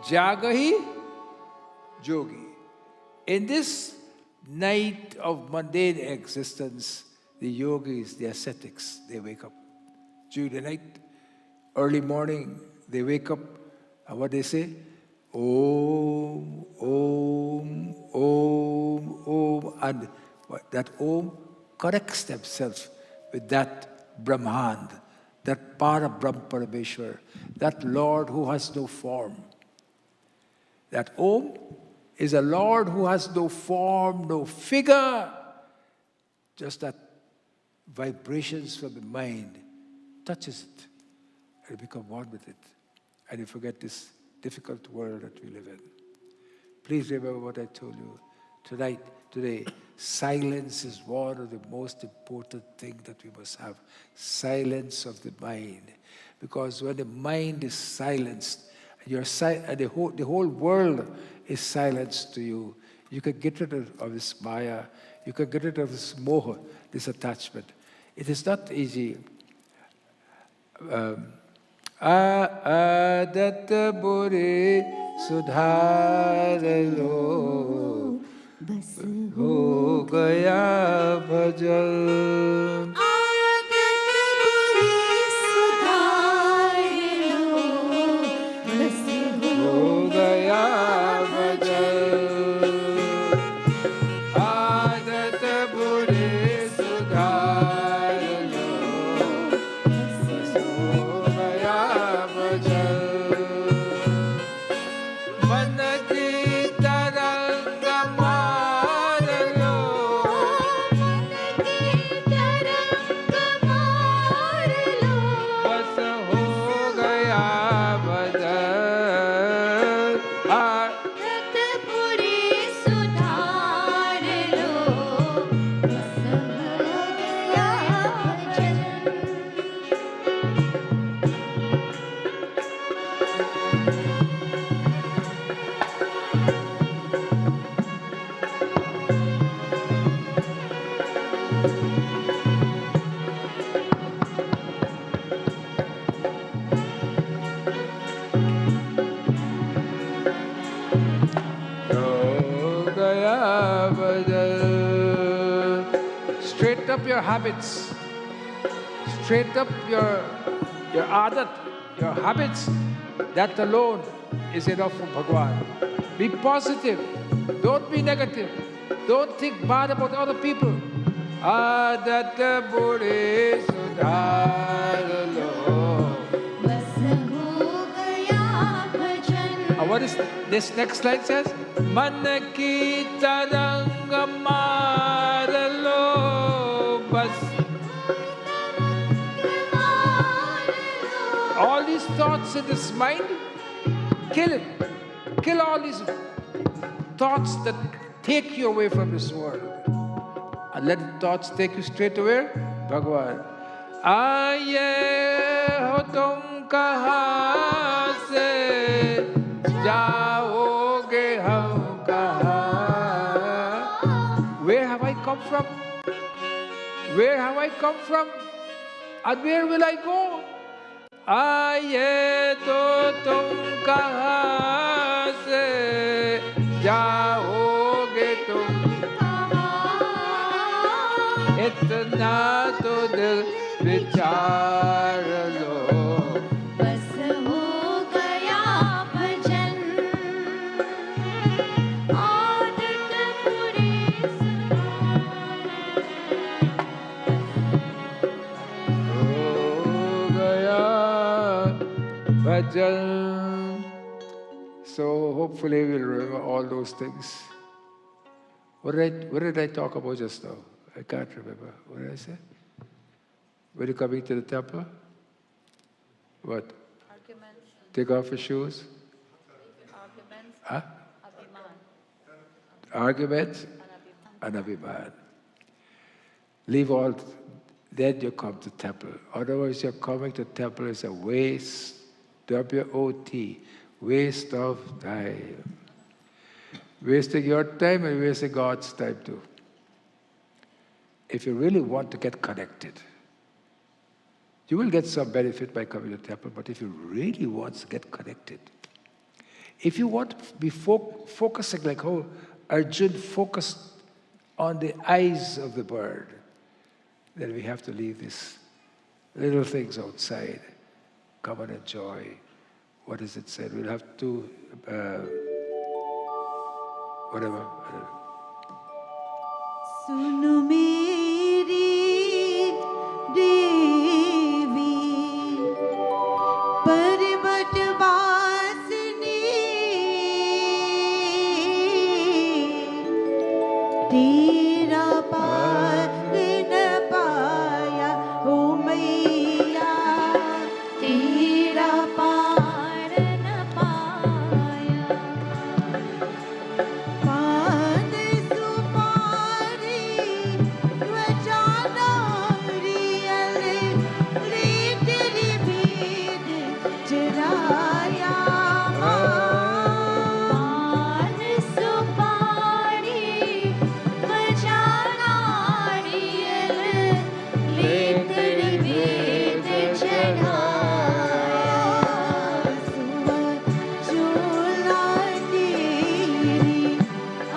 जागहि jogi. In this night of mundane existence, the yogis, the ascetics, they wake up. During the night, early morning, they wake up, and what they say? Om, Om, Om, Om. And that Om connects themselves with that Brahman, that Parabrahm Parameshwar, that Lord who has no form. That Om is a Lord who has no form, no figure. Just that vibrations from the mind touches it and you become one with it. And you forget this difficult world that we live in. Please remember what I told you today. Silence is one of the most important things that we must have. Silence of the mind. Because when the mind is silenced, and the whole world is silenced to you, you can get rid of this maya, you can get rid of this moha, this attachment. It is not easy. Adat bure sudhar lo, बस ho gaya bhajal. आदत बुरी सुधार लो बस हो गया भजन आदत बुरी सुधार लो बस हो गया भजन मन की तरंग मार लो मन की तरंग मार लो बस हो गया भजन आदत बुरी सुधार लो बस हो गया हो गया भजन straighten up your habits. Straighten up your adat, your habits. That alone is enough for Bhagwan. Be positive. Don't be negative. Don't think bad about other people. Adat bure sudhar lo. बस हो गया भजन And what is this next line says? Man ki tarang maar lo bas. All these thoughts in this mind, kill it. Kill all these thoughts that take you away from this world. And let the thoughts take you straight to where? Bhagwan. Aaye ho tum kahan se jaoge hum kahan. Where have I come from? Where have I come from? And where will I go? आये तो तुम कहाँ से जाओगे तुम इतना तो दिल विचार लो बस हो गया भजन आदत बुरी हो गया भजन. So hopefully we'll remember all those things. What did I talk about just now? I can't remember. What did I say? When you're coming to the temple? What? Arguments, Take off your shoes? arguments, Huh? abhiman, Arguments and abhiman. Leave all, then you come to temple. Otherwise, you're coming to temple is a waste, W-O-T, waste of time. Wasting your time and wasting God's time too. If you really want to get connected, you will get some benefit by coming to the temple, but if you really want to get connected, if you want to be focusing like how Arjun focused on the eyes of the bird, then we have to leave these little things outside. Come and enjoy what is it said? We'll have to, whatever. सुन मेरी देवी पर्वत वासिनी तेरा पार न पाया ओ मैया तेरा पार न पाया पान सुपारी त्वचा नारियल ले तेरी भेद चराया पान सुपारी त्वचा नारियल ले तेरी भेद चढ़ाया चोला तेरी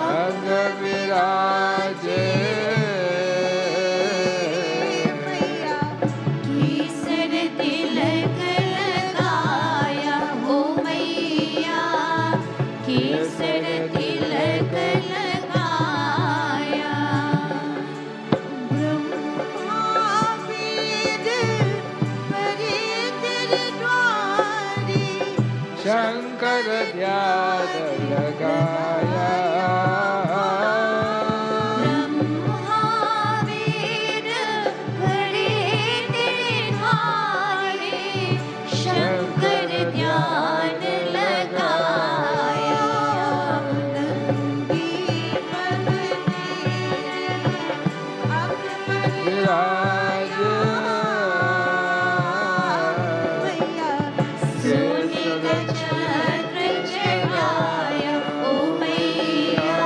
अंग विराजे मैया केसर तिलक लगाया हो मैया केसर तिलक लगाया ब्रह्मा वेद परे तेरे द्वारे शंकर ध्यान लगाया ब्रह्मावेद खड़े तेरे द्वारे शंकर ध्यान लगाया नंदी अकबर विराजे मैया सोने का चक्र चढ़ाया ओ मैया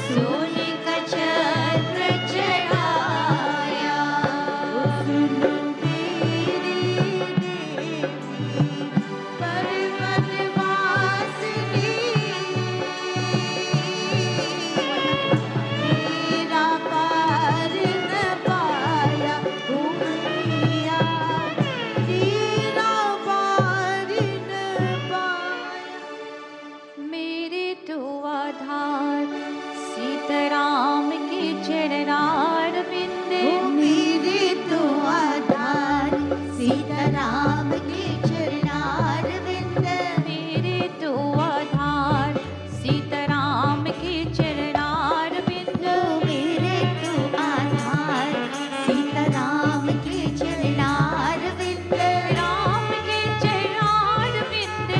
सोने का चक्र चढ़ाया सुन मेरी देवी पर्वत वासिनी तेरा पार न पाया ओ मैया तेरा पार न पाया मेरे तो आधार सीताराम के चरणार बिंदे मेरे तो आधार सीताराम के चरणार विंद मेरे तो आधार सीताराम के चरणार बिंद मेरे तो आधार सीताराम के चरणार विंद राम के चरणार बिंद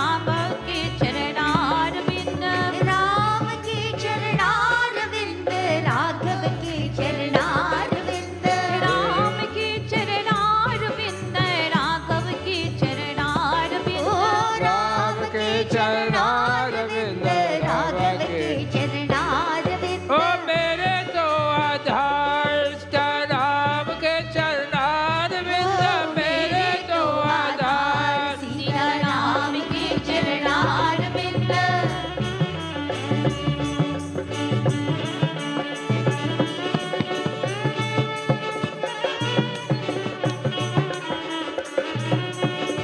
राम के चरणार बिंद राम के चरणार विंद राघव के चरणार विंद राम के चरणार बिंद राघव के चरणार बिंद ओ राम के चरणार विंद राघव के चरणार विंद ओ मेरे तो आधार राम के चरणार विंद मेरे तो आधार सीताराम के चरणार बिंद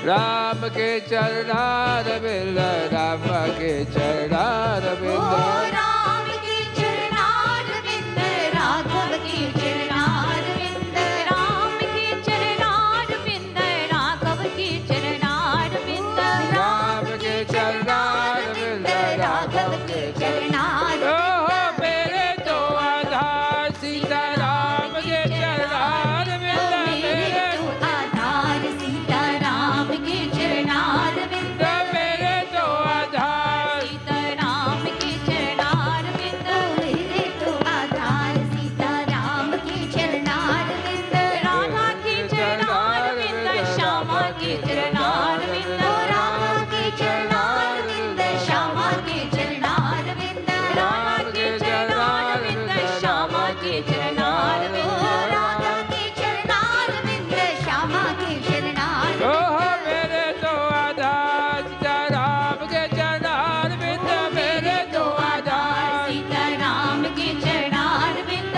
राम के चरणार विंद राम के चरणार ओ विंद राम के चरणार बिंद राघव के चरणार बिंद राम के चरणार बिंद राघव के चरणार बिंद राम के चरणार विंद राघव के चरणार ओहो मेरे तो आधार सीताराम के चरणार विंद मेरे तो आधार सीताराम के चरणार बिंद मेरे तो आधार सीताराम के चरणार बिंद मेरे तो आधार सीताराम के चरणार विंद राधा के चरणार बिंद श्यामा के चरणार बिंद राम के चरणार विंद श्यामा के चरणार विंद राधा के चरणार बिंद श्यामा के चरणार बिंद राधा के चरणार विंद श्यामा के चरणार ओहो मेरे तो आधार सीताराम के चरणार विंद मेरे तो आधार सीताराम के चरणार बिंद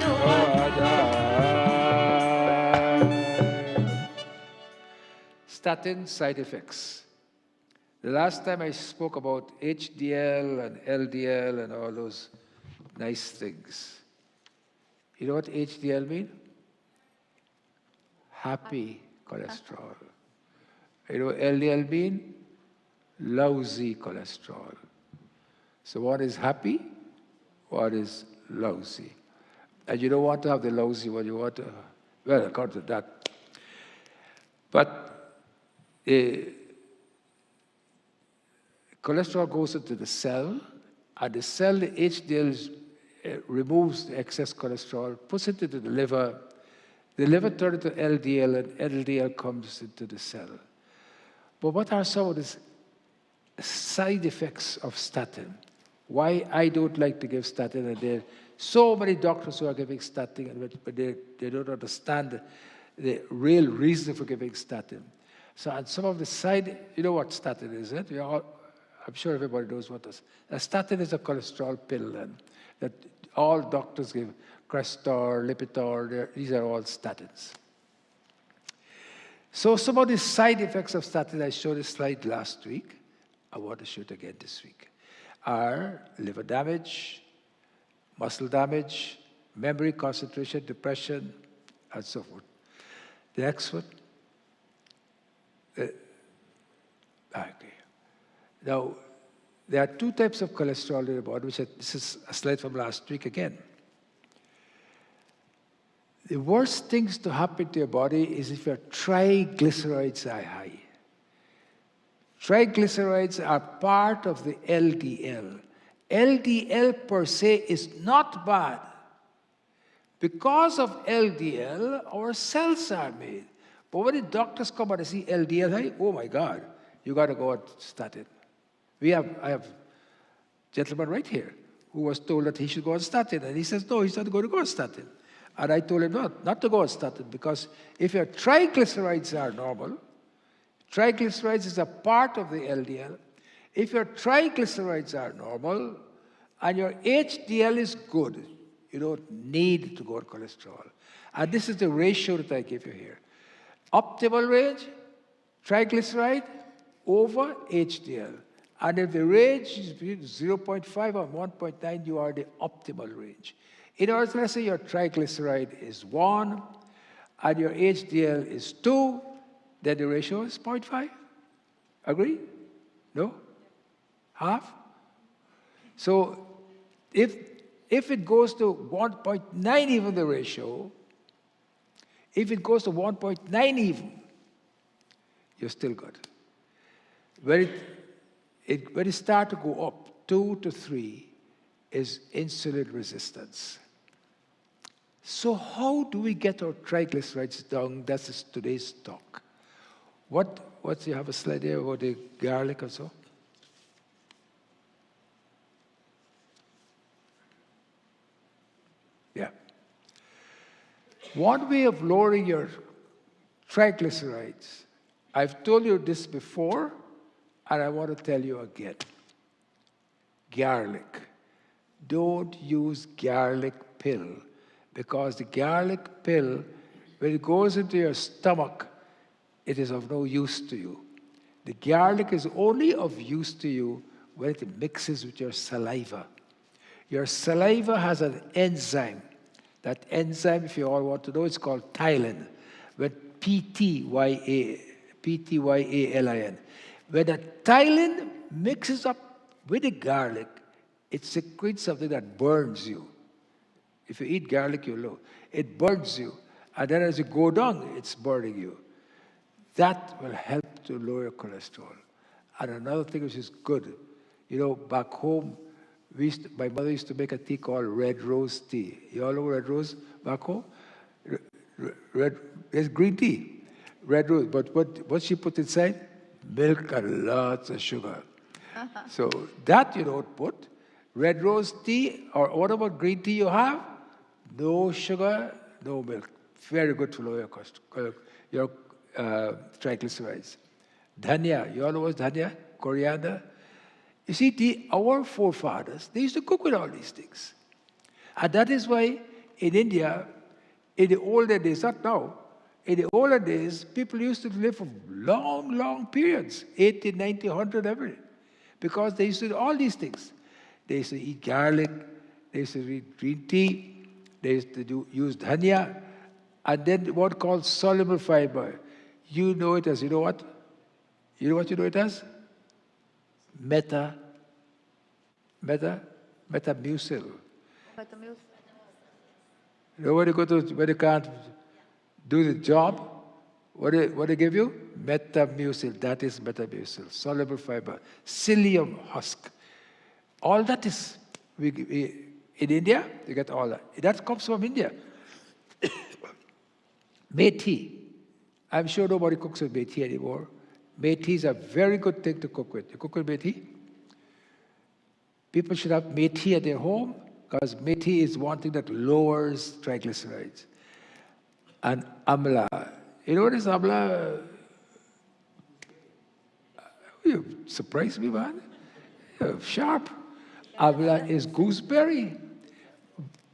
तो आधार statin side effects. The last time I spoke about HDL and LDL and all those nice things. You know what HDL mean? Happy cholesterol. You know what LDL mean? Lousy cholesterol. So what is happy? What is lousy? And you don't want to have the lousy one, you want to, well, according to that. But cholesterol goes into the cell, and the cell, the HDL, removes the excess cholesterol, puts it into the liver turns into LDL, and LDL comes into the cell. But what are some of the side effects of statin? Why I don't like to give statin, and there are so many doctors who are giving statin, but they don't understand the real reason for giving statin. So, and some of the you know what statin is, right? I'm sure everybody knows what this. A statin is a cholesterol pill, and that all doctors give. Crestor, Lipitor, these are all statins. So some of the side effects of statin, I showed a slide last week, I want to show it again this week, are liver damage, muscle damage, memory, concentration, depression, and so forth. The next one. Okay. Now, there are two types of cholesterol in the body, this is a slide from last week again. The worst things to happen to your body is if your triglycerides are high. Triglycerides are part of the LDL. LDL per se is not bad. Because of LDL, our cells are made. But when the doctors come out and see LDL high, oh my God, you got to go on statin. I have a gentleman right here who was told that he should go on statin, and he says, no, he's not going to go on statin. And I told him not to go on statin, because if your triglycerides are normal, triglycerides is a part of the LDL. If your triglycerides are normal and your HDL is good, you don't need to go on cholesterol. And this is the ratio that I give you here. Optimal range, triglyceride over HDL. And if the range is between 0.5 and 1.9, you are the optimal range. In other words, let's say your triglyceride is 1 and your HDL is 2, then the ratio is 0.5. Agree? No? Half? So if it goes to 1.9 even the ratio, if it goes to 1.9 even, you're still good. When it starts to go up, 2 to 3, is insulin resistance. So how do we get our triglycerides down? That's today's talk. What's you have a slide here about the garlic or so? Yeah. One way of lowering your triglycerides, I've told you this before, and I want to tell you again. Garlic. Don't use garlic pill, because the garlic pill, when it goes into your stomach, it is of no use to you. The garlic is only of use to you when it mixes with your saliva. Your saliva has an enzyme. That enzyme, if you all want to know, it's called ptyalin. When P-T-Y-A-L-I-N. When the ptyalin mixes up with the garlic, it secretes something that burns you. If you eat garlic, you'll know. It burns you. And then as you go down, it's burning you. That will help to lower cholesterol. And another thing which is good, you know, back home, my mother used to make a tea called red rose tea. You all know red rose back home? It's green tea, red rose. But what she put inside? Milk and lots of sugar. So that you don't put. Red rose tea, or whatever green tea you have, no sugar, no milk. Very good to lower your triglycerides. Dhania, you all know what's dhania? Coriander. You see, our forefathers, they used to cook with all these things. And that is why in India, in the older days, not now, In the older days, people used to live for long, long periods, 80, 90, 100 every day, because they used to do all these things. They used to eat garlic, they used to eat green tea, they used to use dhania, and then what called soluble fiber. You know it as, you know what? You know what you know it as? Metamucil. But the milk. You know when you go to, when you can't do the job, what they give you? Metamucil. That is metamucil, soluble fiber, psyllium husk. All that is, in India, you get all that. That comes from India. Methi. I'm sure nobody cooks with methi anymore. Methi is a very good thing to cook with. You cook with methi? People should have methi at their home, because methi is one thing that lowers triglycerides. And amla. You know what is amla? You surprised me, man. You're sharp. Amla is gooseberry.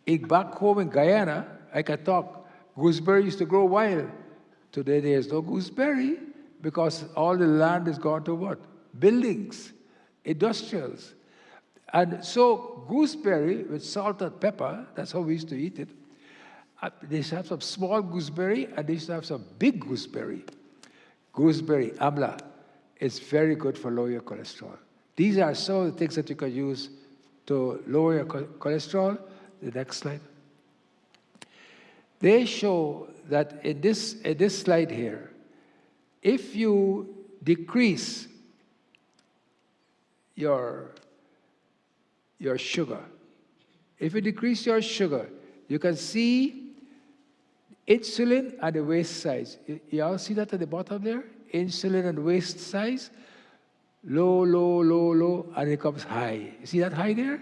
Back home in Guyana, I can talk. Gooseberry used to grow wild. Today there's no gooseberry because all the land is gone to what? Buildings, industrials. And so gooseberry with salt and pepper, that's how we used to eat it. They used to have some small gooseberry and they used to have some big gooseberry. Gooseberry, amla, is very good for lowering your cholesterol. These are some of the things that you can use to lower your cholesterol. The next slide. They show that in this slide here, if you decrease your sugar, you can see insulin and the waist size. You all see that at the bottom there? Insulin and waist size, low, low, low, low, and it comes high. You see that high there?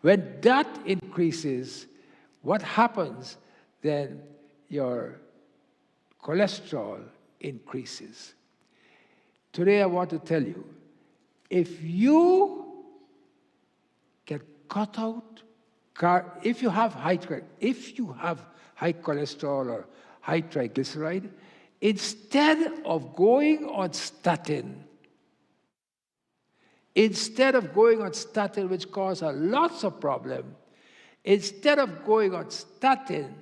When that increases, what happens? Then your cholesterol increases. Today I want to tell you, if you can cut out, if you have high cholesterol or high triglyceride, instead of going on statin, which causes lots of problems, instead of going on statin,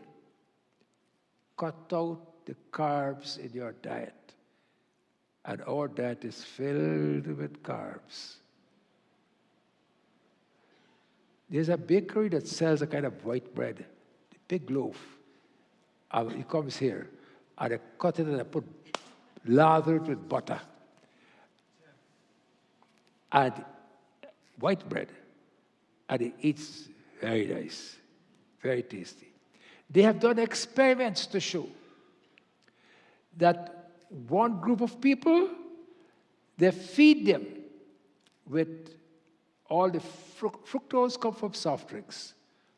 cut out the carbs in your diet. And our diet is filled with carbs. There's a bakery that sells a kind of white bread, a big loaf. It comes here, and I cut it and I lather it with butter. And white bread. And it eats very nice, very tasty. They have done experiments to show that one group of people, they feed them with all the fructose comes from soft drinks.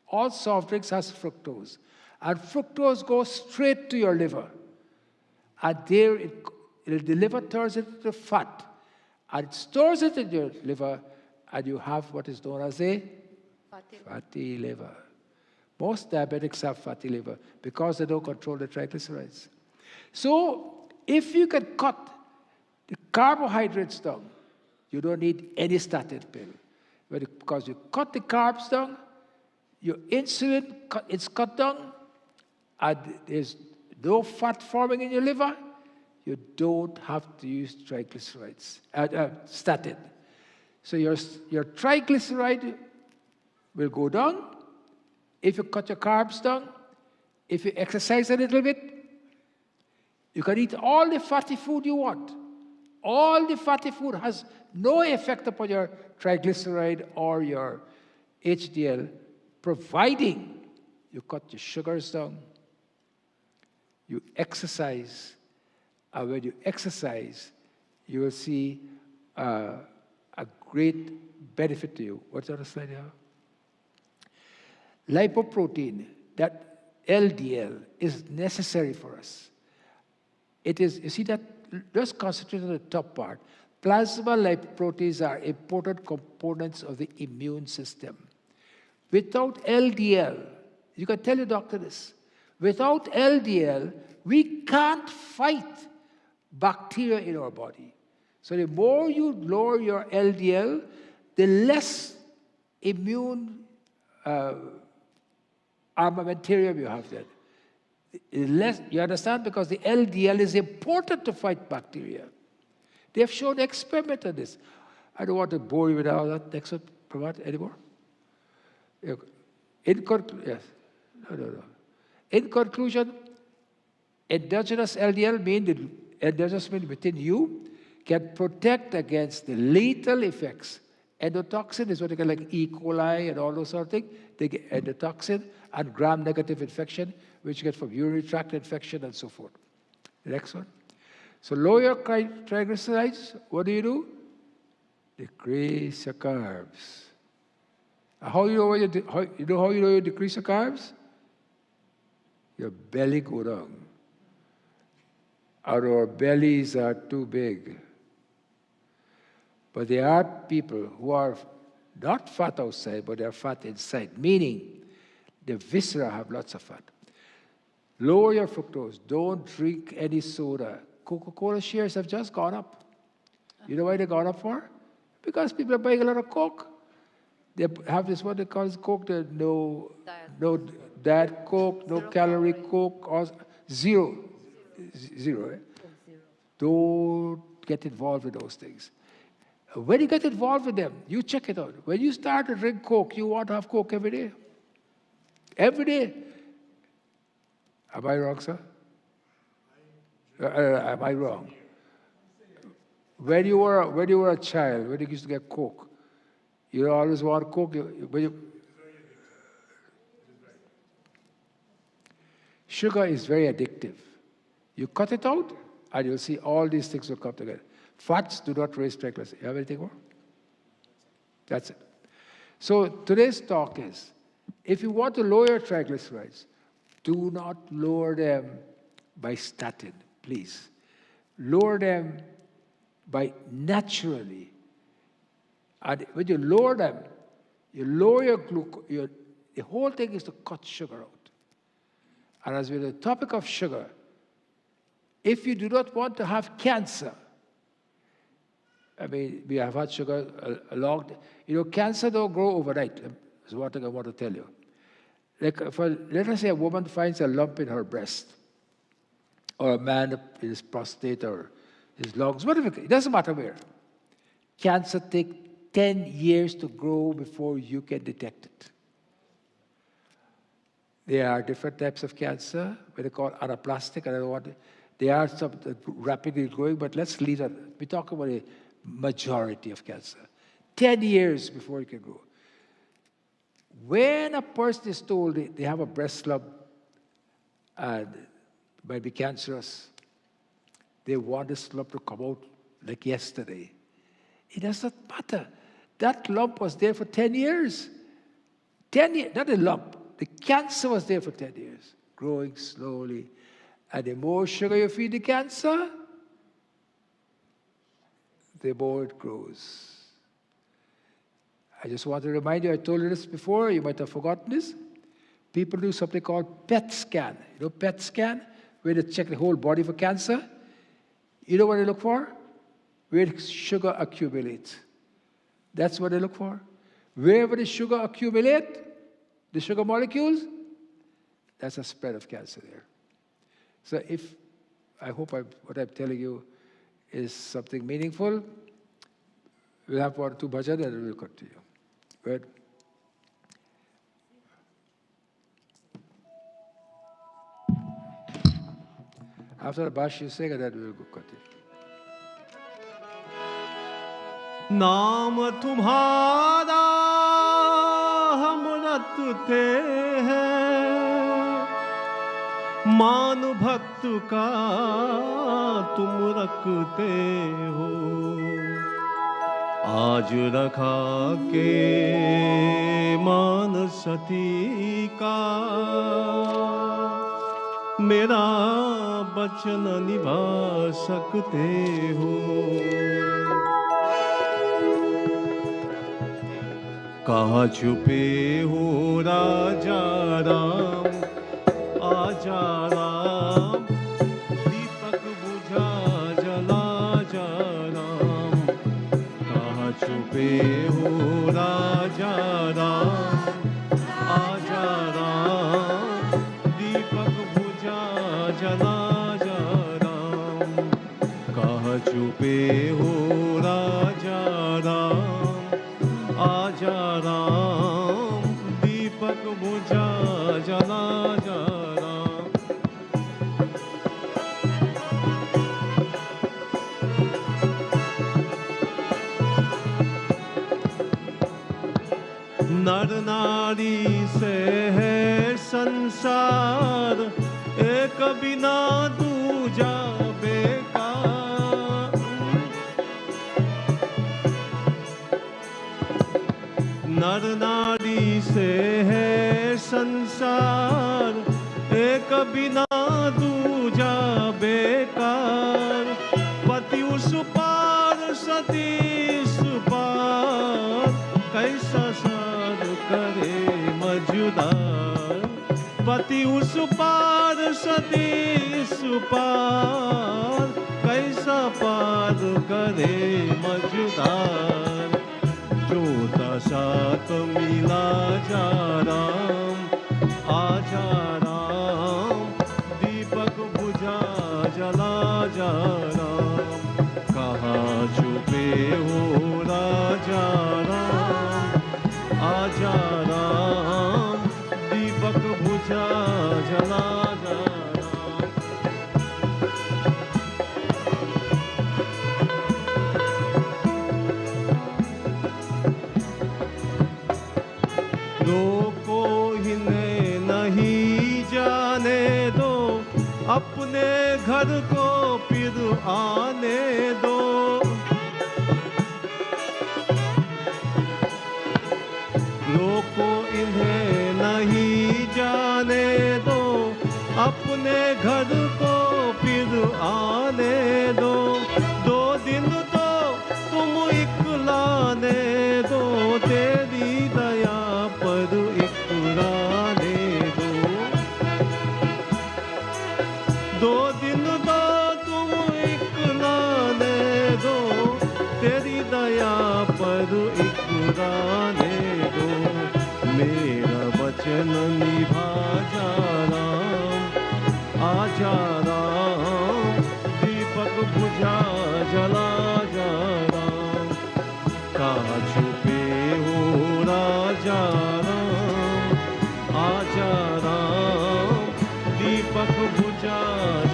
All soft drinks has fructose. And fructose goes straight to your liver. And there, the liver turns it into fat. And it stores it in your liver, and you have what is known as a fatty liver. Most diabetics have fatty liver because they don't control the triglycerides. So, if you can cut the carbohydrates down, you don't need any statin pill. Because you cut the carbs down, your insulin is cut down, and there's no fat forming in your liver, you don't have to use triglycerides, statin. So your triglyceride will go down if you cut your carbs down, if you exercise a little bit. You can eat all the fatty food you want. All the fatty food has no effect upon your triglyceride or your HDL, providing you cut your sugars down, you exercise, and when you exercise, you will see a great benefit to you. What's the other slide here? Lipoprotein, that LDL, is necessary for us. It is, you see that, just concentrate on the top part. Plasma lipoproteins are important components of the immune system. Without LDL, you can tell your doctor this, without LDL, we can't fight bacteria in our body. So the more you lower your LDL, the less immune armamentarium you have then. Less, you understand? Because the LDL is important to fight bacteria. They have shown experiment on this. I don't want to bore you with all that next one, anymore. Yes. No. In conclusion, endogenous LDL endogenous means within you can protect against the lethal effects. Endotoxin is what you call like E. coli and all those sort of things. They get endotoxin and gram-negative infection, which you get from urinary tract infection and so forth. The next one. So lower your triglycerides. What do? Decrease your carbs. How you know you decrease your carbs? Your belly go down. Our bellies are too big. But there are people who are not fat outside, but they are fat inside, meaning the viscera have lots of fat. Lower your fructose. Don't drink any soda. Coca-Cola shares have just gone up. You know why they've gone up for? Because people are buying a lot of Coke. They have this, what they call Coke, no diet Coke, no calorie Coke, or zero. Eh? Don't get involved with those things. When you get involved with them, you check it out. When you start to drink Coke, you want to have Coke every day. Every day. Am I wrong, sir? Am I wrong? When you were a child, when you used to get Coke, you always want Coke. Sugar is very addictive. You cut it out, and you'll see all these things will come together. Fats do not raise triglycerides. You have anything more? That's it. So today's talk is, if you want to lower your triglycerides, do not lower them by statin, please. Lower them by naturally. And when you lower them, you lower your glucose. The whole thing is to cut sugar out. And as with the topic of sugar, if you do not want to have cancer, I mean, we have had sugar a long time. You know, cancer don't grow overnight, is one thing I want to tell you. Like, let us say a woman finds a lump in her breast, or a man in his prostate, or his lungs, whatever, it doesn't matter where. Cancer takes 10 years to grow before you can detect it. There are different types of cancer, what they call anaplastic, and I don't want to, there are some that rapidly growing, but let's leave that. We talk about a majority of cancer. 10 years before it can grow. When a person is told they have a breast lump and it might be cancerous, they want this lump to come out like yesterday. It does not matter. That lump was there for 10 years. 10 years, not a lump. The cancer was there for 10 years, growing slowly. And the more sugar you feed the cancer, the more it grows. I just want to remind you, I told you this before, you might have forgotten this. People do something called PET scan. You know PET scan? Where they check the whole body for cancer. You know what they look for? Where sugar accumulates. That's what they look for. Wherever the sugar accumulates, the sugar molecules, that's a spread of cancer there. So I hope what I'm telling you is something meaningful. We'll have 1 or 2 bhajan and we'll continue. Good. After the bhash you sing and then we'll continue. नाम तुम्हारा हम रटते हैं, मान भक्त का तुम रखते हो। आज रखा के मान सती का, मेरा वचन निभा सकते हो। कहाँ छुपे हो राजा राम, आजा राम, छुपे हो राजा राम, आजा राम, दीपक बुझा जला जा राम। कहाँ छुपे हो राजा राम, आजा राम, दीपक बुझा जला जा राम। नर नारी से है संसार, एक बिना दूजा बेकार। नर नारी से है संसार, एक बिना दूजा बेकार। पति उस पार सती इस पार, कैसा सार करे मजुदार। पति उस पार सती इस पार, कैसा पार करे मजुदार। जो दशात मिला जा राम, आजा राम, दीपक बुझा जला जा राम। कहाँ छुपे हो राजा राम, आजा राम, दीपक बुझा जला जा राम। रोको इन्हें नहीं जाने दो, अपने घर को फिर आने दो। रोको इन्हें नहीं जाने दो, अपने घर को फिर आने दो। 2 दिन तो तुम इकलाने दो, तेरी दया पर इकराने दो। 2 दिन तो तुम इकलाने दो, तेरी दया पर इकराने दो। मेरा वचन निभा जा राम, आजा राम, दीपक बुझा जला जा राम। कहाँ छुपे हो राजा राम, आजा राम, दीपक बुझा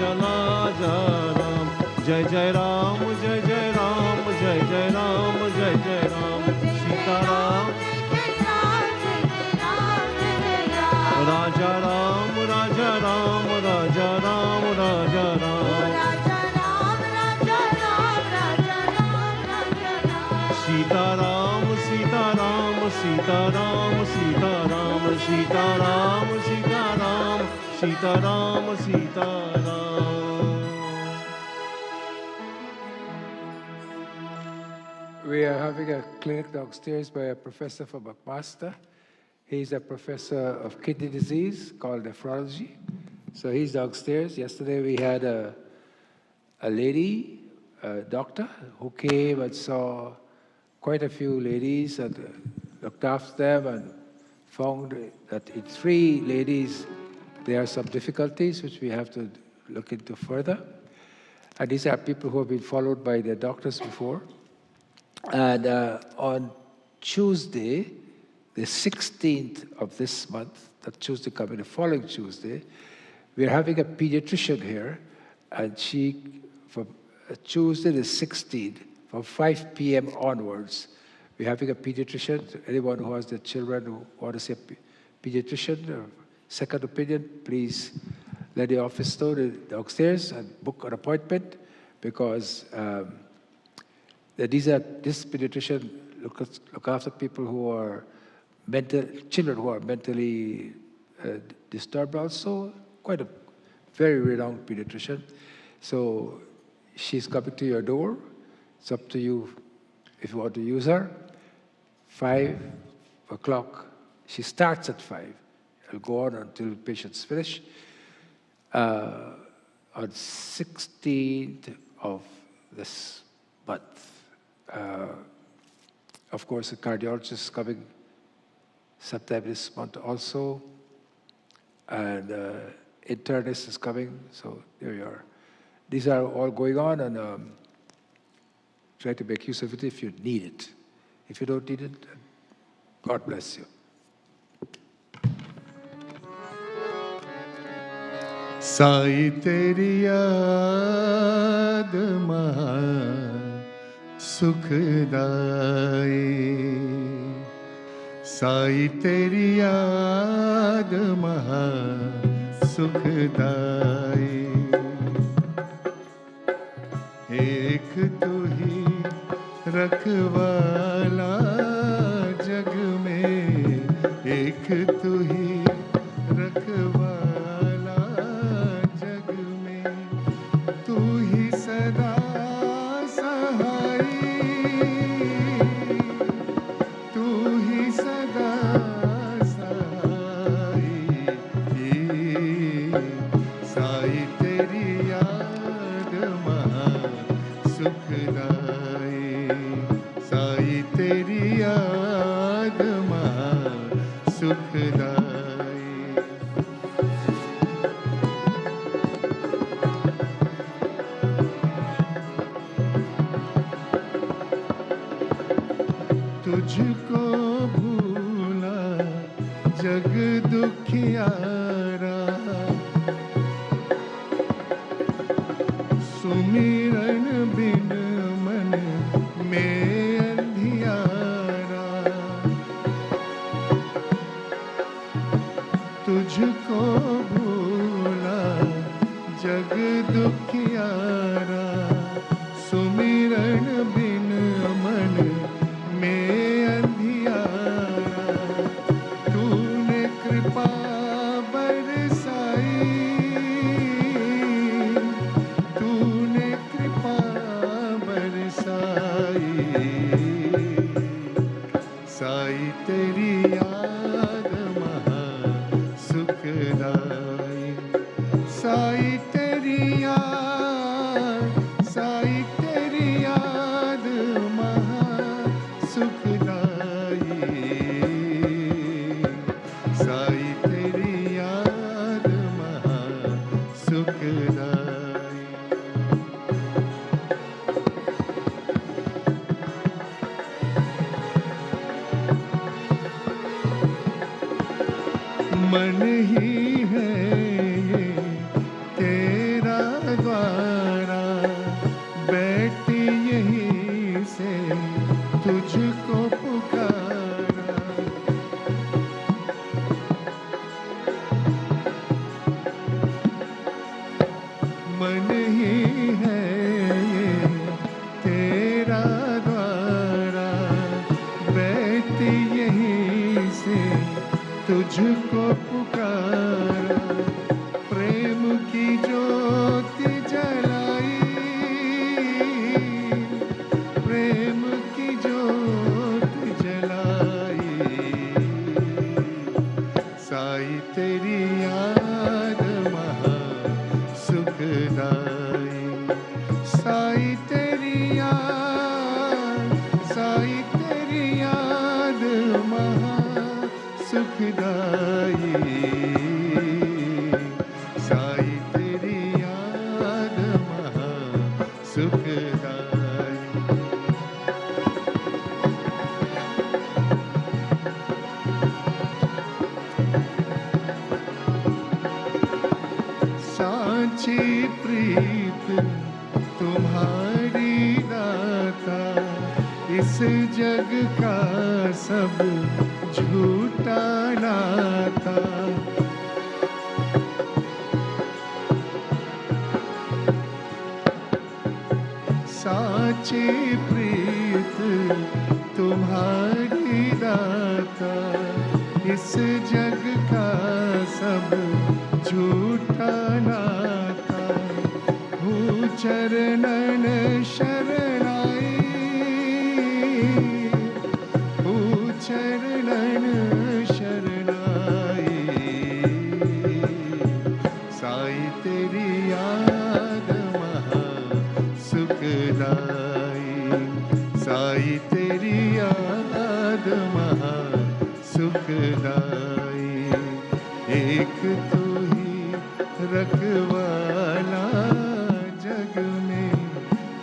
जला जा राम। जय जय राम, जय जय राम, जय जय राम, जय जय राम। सीताराम राजा राम, राजा राम, राजा राम, राजा Ram. Sitaram Sitaram Sitaram Sitaram Sitaram Sitaram Sitaram Sitaram. We are having a clinic downstairs by a professor from McMaster. He's a professor of kidney disease called nephrology. So he's downstairs. Yesterday we had a lady, a doctor, who came and saw quite a few ladies and looked after them and found that in 3 ladies there are some difficulties which we have to look into further. And these are people who have been followed by their doctors before. And on Tuesday, the 16th of this month, that Tuesday coming, the following Tuesday, we're having a pediatrician here, and she, from Tuesday the 16th, from 5 p.m. onwards, we're having a pediatrician. Anyone who has their children who want to see a pediatrician or second opinion, please let the office know downstairs and book an appointment, because this pediatrician look after people who are children who are mentally disturbed also, quite a very renowned pediatrician. So she's coming to your door. It's up to you if you want to use her. 5 o'clock. She starts at 5. It'll go on until patients finish. On 16th of this month. Of course, the cardiologist is coming sometime this month also, and internist is coming, so there you are. These are all going on, and try to make use of it if you need it. If you don't need it, God bless you. Sai तेरी याद महा सुखदाई, साई तेरी याद महा सुखदाई, एक तू ही रखवाला जग में, एक तू ही रखवाला जग में, तू ही सदा सहाई, तू ही सदा सहाई, साई तेरी याद महा सुखदाई, साई तेरी याद महा सुखदाई। तुझको भूला जग दुखियारा, सुमिरन बिन मन में अंधियारा, तुझको भूला जग दुखियारा, सुमिरन बिन मन में अंधियारा, तूने कृपा बरसाई, तूने कृपा बरसाई, साई तेरी याद महा सुखदाई, साई तेरी याद, साई तेरी याद महा सुखदाई, साई तेरी याद महा सुखदाई। मन ही है ये तेरा द्वारा, बैठी यहीं से तुझको पुकारा, मन ही है ये तेरा द्वारा, बैठी यहीं से तुझको पुकारा, प्रेम की ज्योति जलाई, प्रेम की ज्योति जलाई, साई तेरी याद महा सुखदाई, साई तेरी याद, साई तेरी याद महा सुखदाई, साई तेरी याद महा सुखदाई। सांची प्रीत तुम्हारी दाता, इस जग का सब झूठा नाता, साची प्रीत तुम्हारी दाता, इस जग का सब झूठा नाता, हूँ चरणन शरणाई, हूँ चरणन शरणाई, साई तेरी याद महा सुखदाई, साई तेरी याद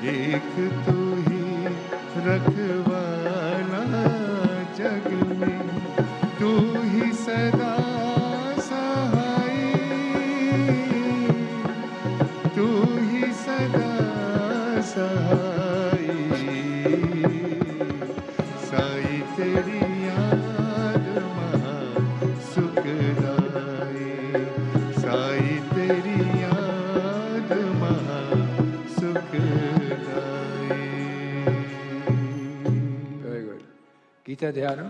एक तू ही रखवाला जग में, तू ही सदा सहाई, तू ही सदा सहाई। साई तेरी याद महा सुखदाई, साई तेरी याद महा सुखदाई। Very good. Gita Dhyanam.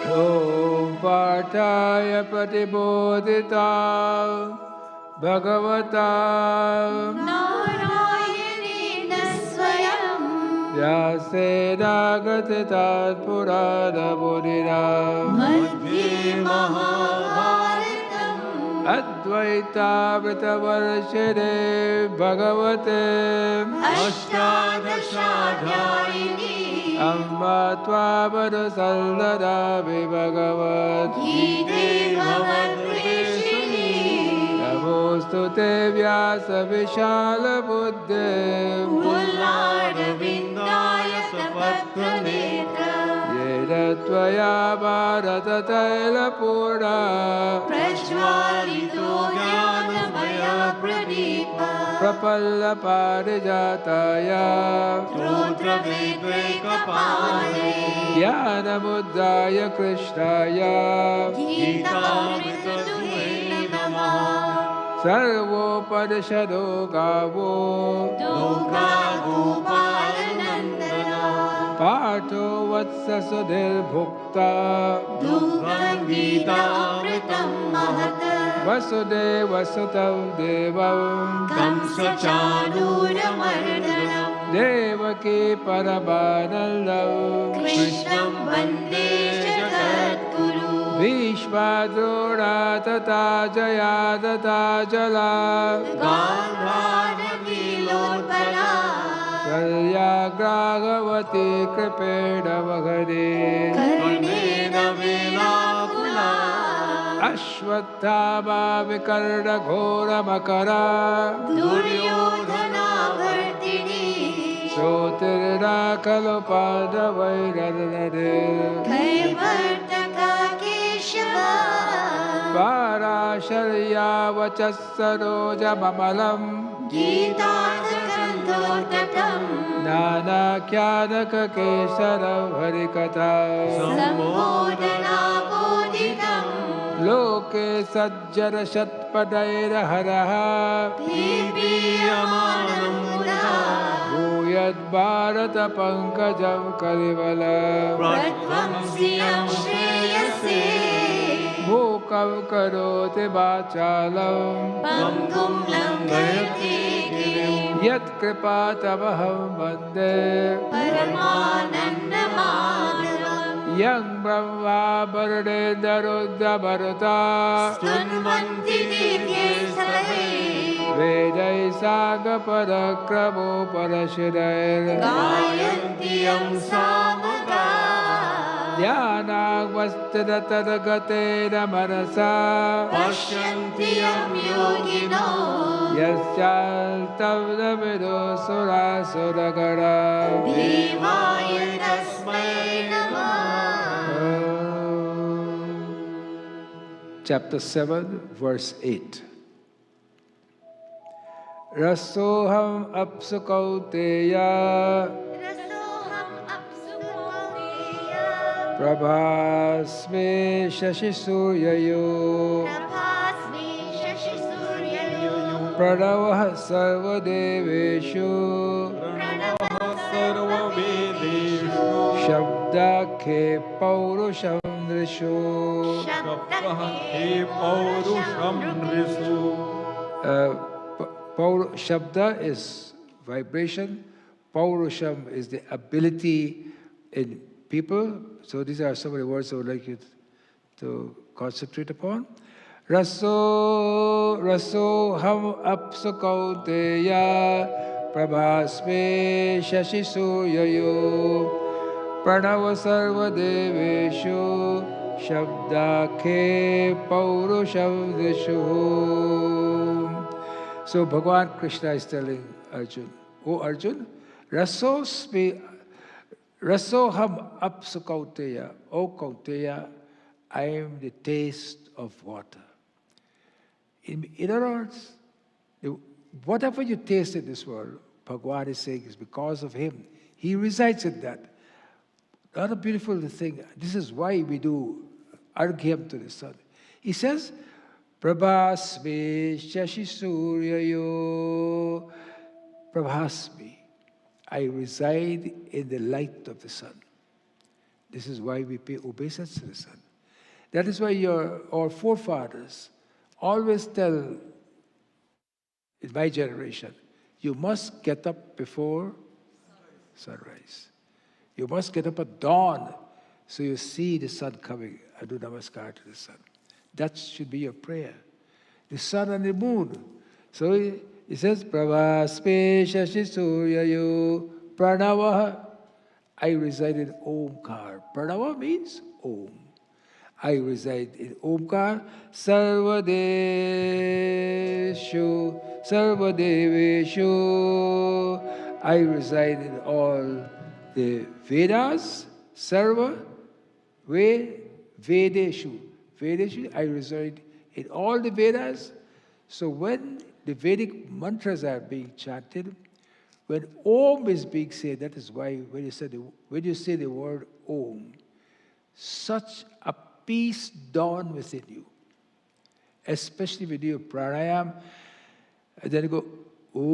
Om Partaya Patibodhita Bhagavata नारायणेन स्वयं Vyasena Gatitat Purana Bodhira मध्ये महाभारतम् Advaita Vritavarshine Bhagavate अष्टादशाध्यायिनी Amma Tvamadusallada Vibhagavat गीते भगवद्वेषिणी Namostu Te Vyasa Vishala Buddhe पुल्लारविन्दाय तपत्रनेत्र Yena Tvaya Bharata Taila Purna प्रज्वालितो ज्ञानमय Pradeep Prapalla Parijataya श्रोत्रवेद्वैकपाले Jnana Buddhaya Krishnaya गीतामृतदुहे नमः Sarvopadishado Gavo Durga गोपालनन्दना Partho Vatsa Sudhir Bhukta दुग्धं गीतामृतं महत् Vasudeva Sutam Devam कंसचाणूरमर्दनं Devaki Paramanandam कृष्णं वन्दे जगद्गुरु Vishwadrona Tata Jaya Tata Jala गान्धारविलोपना Salyagragavati Kripena Vagade कर्णेन वेलाकुला Ashwattama Vikarna Ghora Makara दुर्योधनावर्तिनी Sotirna Kalopada Vairanade कैवर्तका केशवा Parasharya Vachasaroja Mamalam गीतार्थकन्धोतटम् Nana Kyanaka Kesaram Harikata sambodhana बोधितम् Loke Sajjana Shatpadaira Haraha भीपीयमानं मुदा Bhuyad Bharata Pankajam Kalivala प्रध्वंस्यं श्रेयसे Mukam Karoti Vachalam पङ्गुं लङ्घयते गिरिं Yat Kripatamaham Vande परमानन्दमाधवम् Yang Brahma Bharadendra Bharata स्तुन्वन्ति दिव्ये सवे Vedai Saga Parakramo Parashirair गायन्ति यं सामगा Dhyanagvastiratargatena Manasa पश्यन्ति यं योगिनो Yasyaltam Navido Sura Suragara देवाय तस्मै नमः Chapter 7, verse 8. Rasoham apsu kauteya रसोऽहम् अप्सु Kaunteya Prabhasme shashi suryayo प्रभास्मि शशिसूर्ययो Pranavah sarvadeveshu सर्ववेदेषु Shabdakhe paurusham drishu शब्दहे पौरुषं नृषु Shabda is vibration, Paurusham is the ability in people. So these are some of the words I would like you to concentrate upon. Raso ham apsu kauteya prabhasme shashi suryayo pranava sarva deveshu shabdakhe paurusham dishu. So Bhagavan Krishna is telling Arjun. O Arjun, Rasoham apsu Kauteya. O Kauteya, I am the taste of water. In other words, whatever you taste in this world, Bhagavan is saying is because of him. He resides in that. Another beautiful thing, this is why we do Arghyam to the sun. He says, Prabhasmi Shashi Suryayo Prabhasmi. I reside in the light of the sun. This is why we pay obeisance to the sun. That is why our forefathers always tell, in my generation, you must get up before sunrise. You must get up at dawn so you see the sun coming and do namaskar to the sun. That should be your prayer. The sun and the moon. So he says, Pravaspe Shashi Suryayo Pranavaha. I reside in Omkar. Pranava means Om. I reside in Omkar. Sarvadeshu, Sarvadeveshu. I reside in all the Vedas. Sarva, Vedeshu. Vedeshu, I reside in all the Vedas. So when the Vedic mantras are being chanted, when Om is being said, that is why when you say the word Om, such a peace dawn within you. Especially when you do pranayam, and then you go, Om.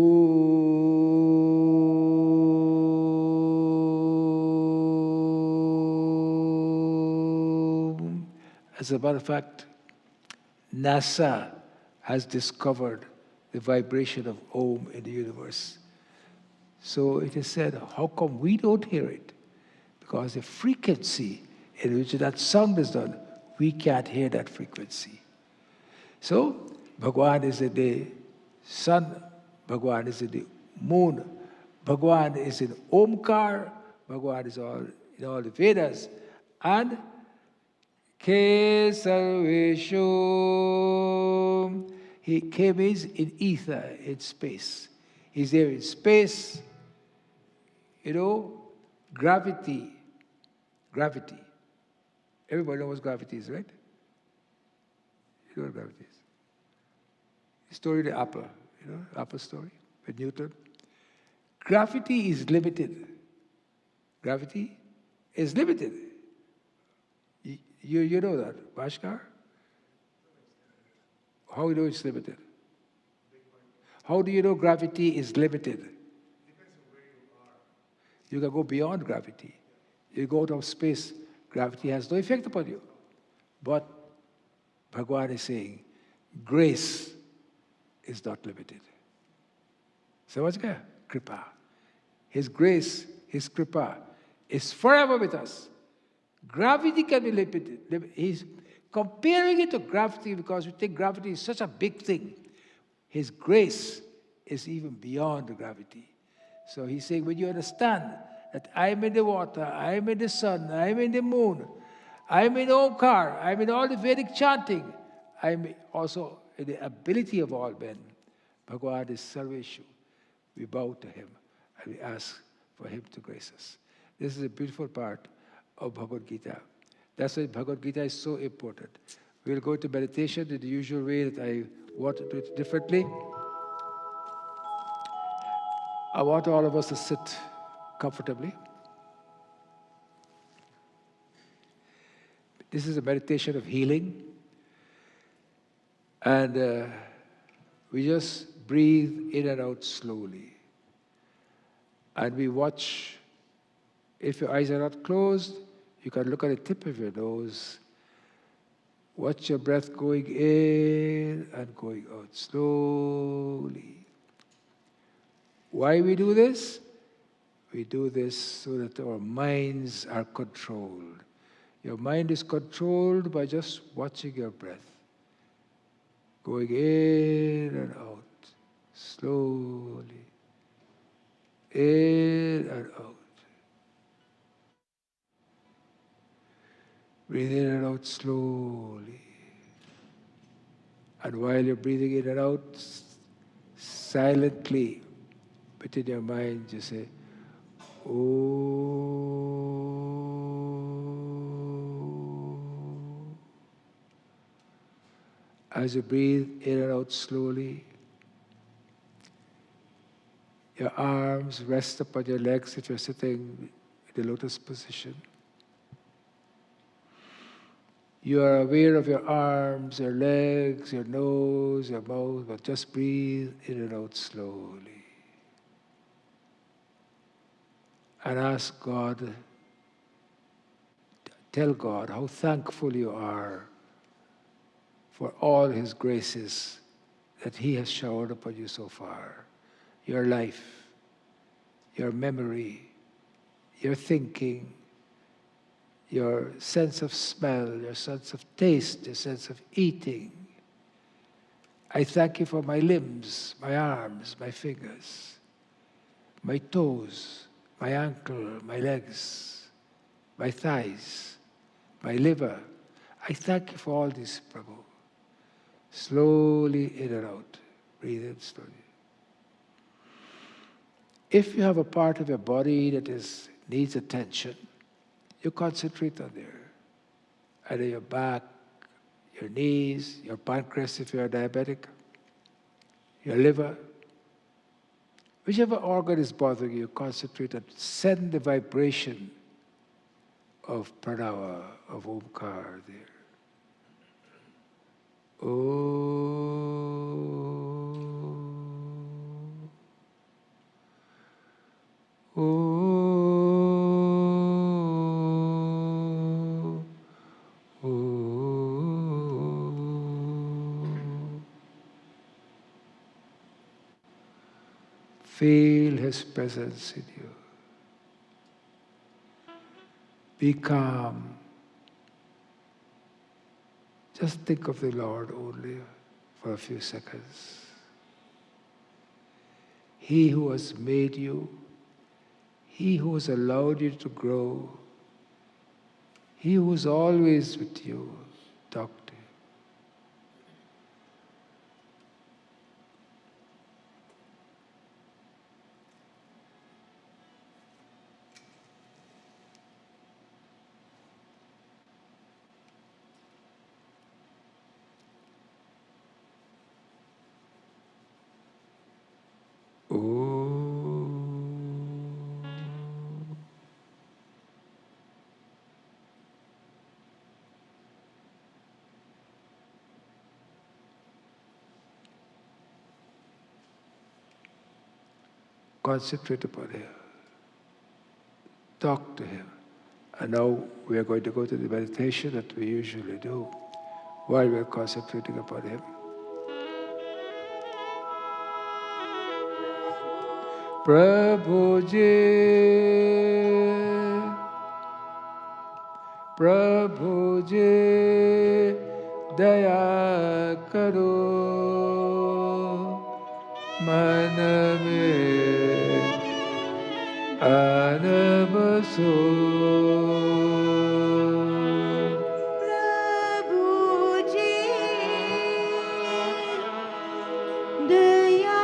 As a matter of fact, NASA has discovered the vibration of Om in the universe. So it is said, how come we don't hear it? Because the frequency in which that sound is done, we can't hear that frequency. So, Bhagavan is in the sun, Bhagavan is in the moon, Bhagavan is in Omkar, Bhagavan is in all the Vedas, and Ke Sarveshu. He came in ether, in space. He's there in space, gravity. Gravity. Everybody knows what gravity is, right? You know what gravity is. The story of the apple, apple story with Newton. Gravity is limited. Gravity is limited. You know that, Bhaskar? How do you know it's limited? How do you know gravity is limited? Depends on where you are. You can go beyond gravity. You go out of space, gravity has no effect upon you. But Bhagavan is saying, grace is not limited. So what's there? Kripa. His grace, His Kripa, is forever with us. Gravity can be limited. He's comparing it to gravity because we think gravity is such a big thing. His grace is even beyond the gravity. So he's saying, when you understand that I'm in the water, I'm in the sun, I'm in the moon, I'm in Omkar, I'm in all the Vedic chanting, I'm also in the ability of all men. Bhagavan is Sarveshu. We bow to him and we ask for him to grace us. This is a beautiful part of Bhagavad Gita. That's why Bhagavad Gita is so important. We'll go to meditation in the usual way that I want to do it differently. I want all of us to sit comfortably. This is a meditation of healing. And we just breathe in and out slowly. And we watch. If your eyes are not closed, you can look at the tip of your nose. Watch your breath going in and going out slowly. Why we do this? We do this so that our minds are controlled. Your mind is controlled by just watching your breath. Going in and out, slowly. In and out. Breathe in and out slowly. And while you're breathing in and out, silently But in your mind, you say, oh. As you breathe in and out slowly, your arms rest upon your legs if you're sitting in the lotus position. You are aware of your arms, your legs, your nose, your mouth, but just breathe in and out slowly. And ask God, tell God how thankful you are for all His graces that He has showered upon you so far. Your life, your memory, your thinking, your sense of smell, your sense of taste, your sense of eating. I thank you for my limbs, my arms, my fingers, my toes, my ankle, my legs, my thighs, my liver. I thank you for all this, Prabhu. Slowly in and out. Breathe in slowly. If you have a part of your body that needs attention, you concentrate on there. Either your back, your knees, your pancreas if you're diabetic, your liver. Whichever organ is bothering you, concentrate and send the vibration of pranava, of Omkar there. Feel His presence in you. Be calm. Just think of the Lord only for a few seconds. He who has made you, He who has allowed you to grow, He who is always with you, talk to Him. Concentrate upon Him. Talk to Him. And now we are going to go to the meditation that we usually do while we are concentrating upon Him. Prabhu Ji, daya karo, man mein aan baso. Prabhu ji, daya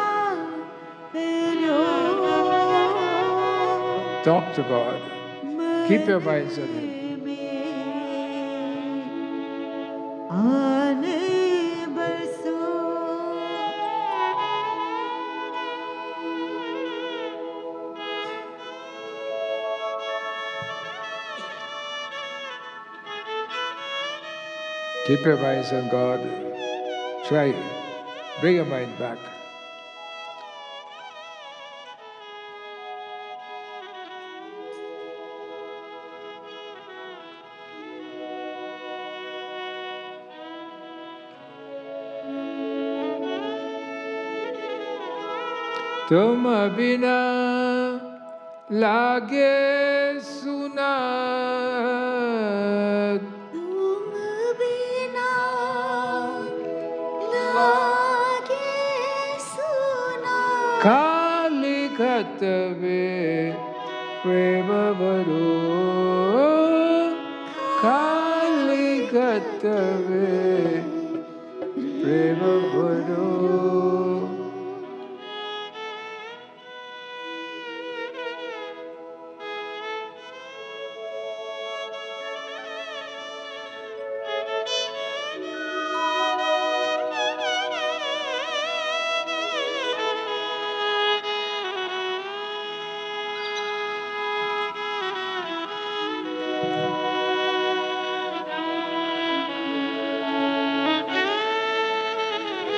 karo. Talk to God. Keep your minds on Him. Keep your minds on God. Try. Bring your mind back. तुम बिना लागे सुना, तुम बिना लागे सुना, खाली खतवे प्रेम भरो, खाली खतवे प्रेम भरो.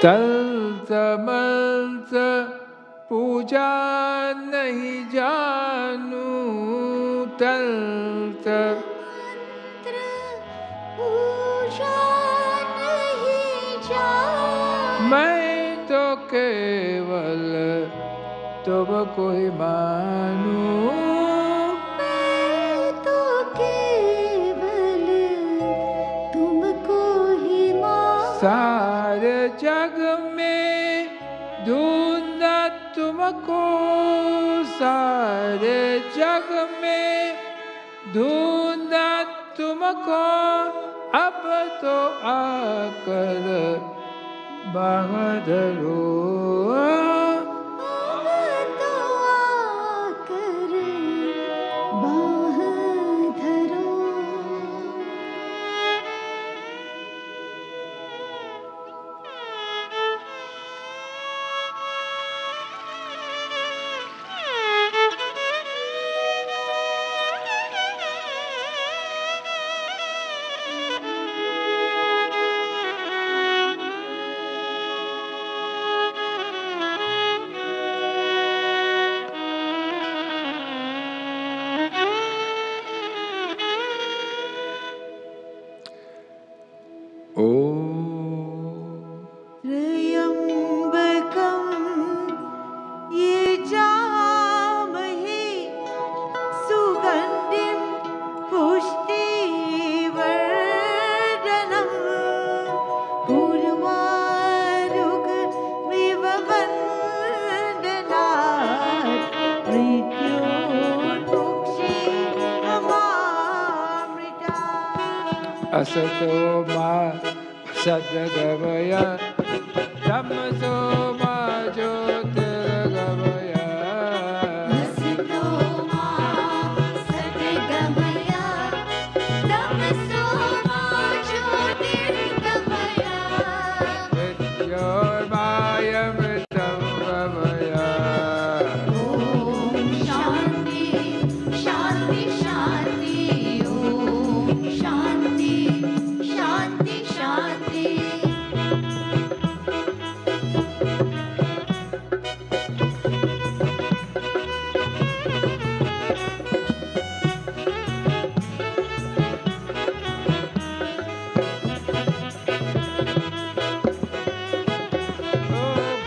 तंत्र मंत्र पूजा नहीं जानू, तंत्र पूजा नहीं जानू, मैं तो केवल तुमको ही मानूं, मैं तो केवल तुमको ही मानूं। सारे जग में ढूंढा तुमको, सारे जग में ढूंढा तुमको, अब तो आकर बाह धरो, अब तो आकर बाह धरो। त्र्यंबकं यजामहे सुगंधिं पुष्टिवर्धनम् उर्वारुकमिव बन्धनात् मृत्योर्मुक्षीयमामृतात्। असतो मा सद्गमय, तमसो मा ज्योतिर्गमय, असतो मा सद्गमय, तमसो मा ज्योतिर्गमय, मृत्योर्मायमृतं गमय। ॐ शान्ति शान्ति शान्ति, ॐ शान्ति शान्ति शान्ति।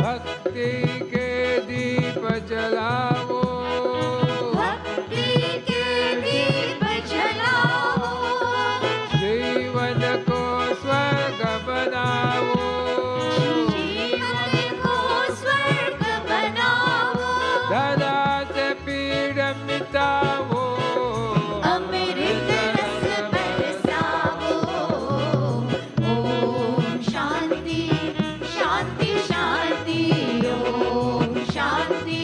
भक्ति के दीप जलाओ, भक्ति के दीप जलाओ, जीवन को स्वर्ग बनाओ, जीवन को स्वर्ग बनाओ, धरा से पीड़ मिटाओ, अमृत रस बरसाओ। ॐ शान्ति शान्ति शान्ति, ॐ शान्ति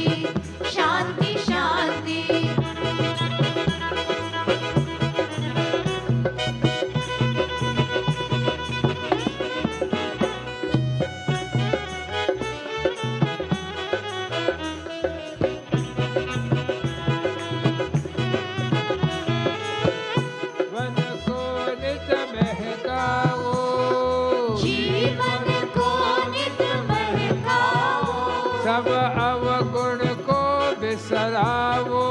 शान्ति शान्ति। वन को नित महकाओ, जीवन को नित महकाओ, सब अवगुण को बिसराओ,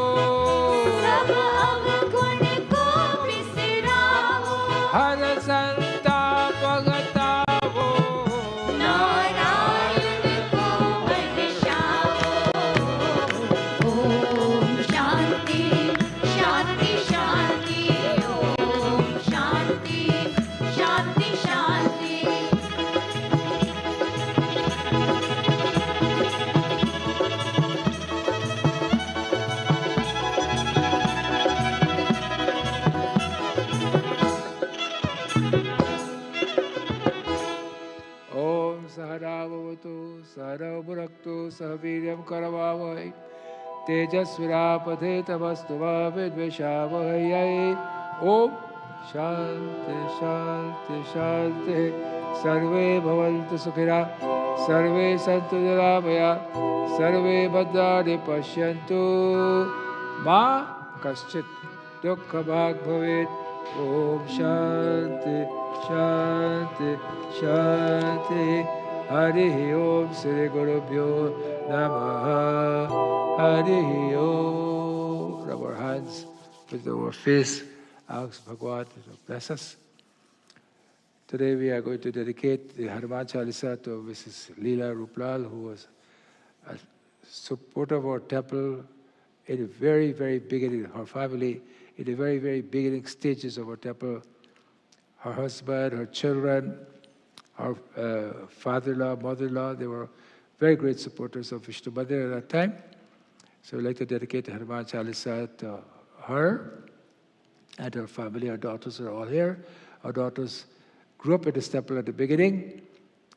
सब अवगुण को बिसराओ, हर संताप गताओ, नारायण को बरसाओ। ॐ शान्ति शान्ति शान्ति, ॐ शान्ति शान्ति शान्ति। ओम सहनावतु सहनौ भुनक्तु सह वीर्यं करवावहै तेजस्विनापधेतमस्तु मा विद्विषावहै। ओम शांति शांति शांति। सर्वे भवन्तु सुखिनः, सर्वे सन्तु निरामया, सर्वे भद्राणि पश्यन्तु मा कश्चित् दुःखभाग् भवेत्। ओम शांति शांति शांति। Harihi Om Sri Gurubhyo Namaha. Harihi Om. Rub our hands with our face. Ask Bhagavad to bless us. Today we are going to dedicate the Hanuman Chalisa to Mrs. Leela Ruplal, who was a supporter of our temple in the very, very beginning, her family, in the very, very beginning stages of our temple. Her husband, her children, her father-in-law, mother-in-law, they were very great supporters of Vishnu Mandir at that time. So we'd like to dedicate the Hanuman Chalisa to her and her family. Our daughters are all here. Our daughters grew up in this temple at the beginning,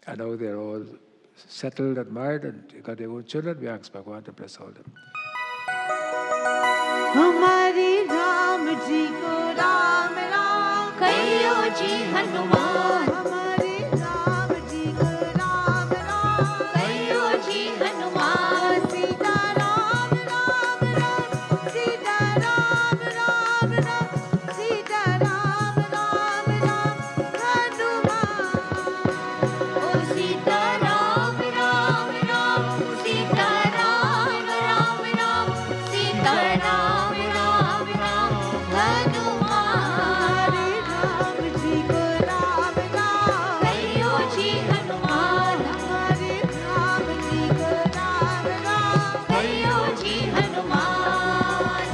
and now they're all settled and married and got their own children. We ask Bhagwan to bless all of them. हमारे राम जी को राम राम कहियो जी हनुमान हमारे राम जी को राम राम कहियो जी हनुमान सीता राम राम राम सीता राम राम राम सीता राम राम राम हनुमान ओ सीता राम राम राम सीता राम राम राम सीता राम राम राम हनुमान हमारे राम जी को राम राम कहियो जी हनुमान हमारे राम जी को राम राम कहियो जी हनुमान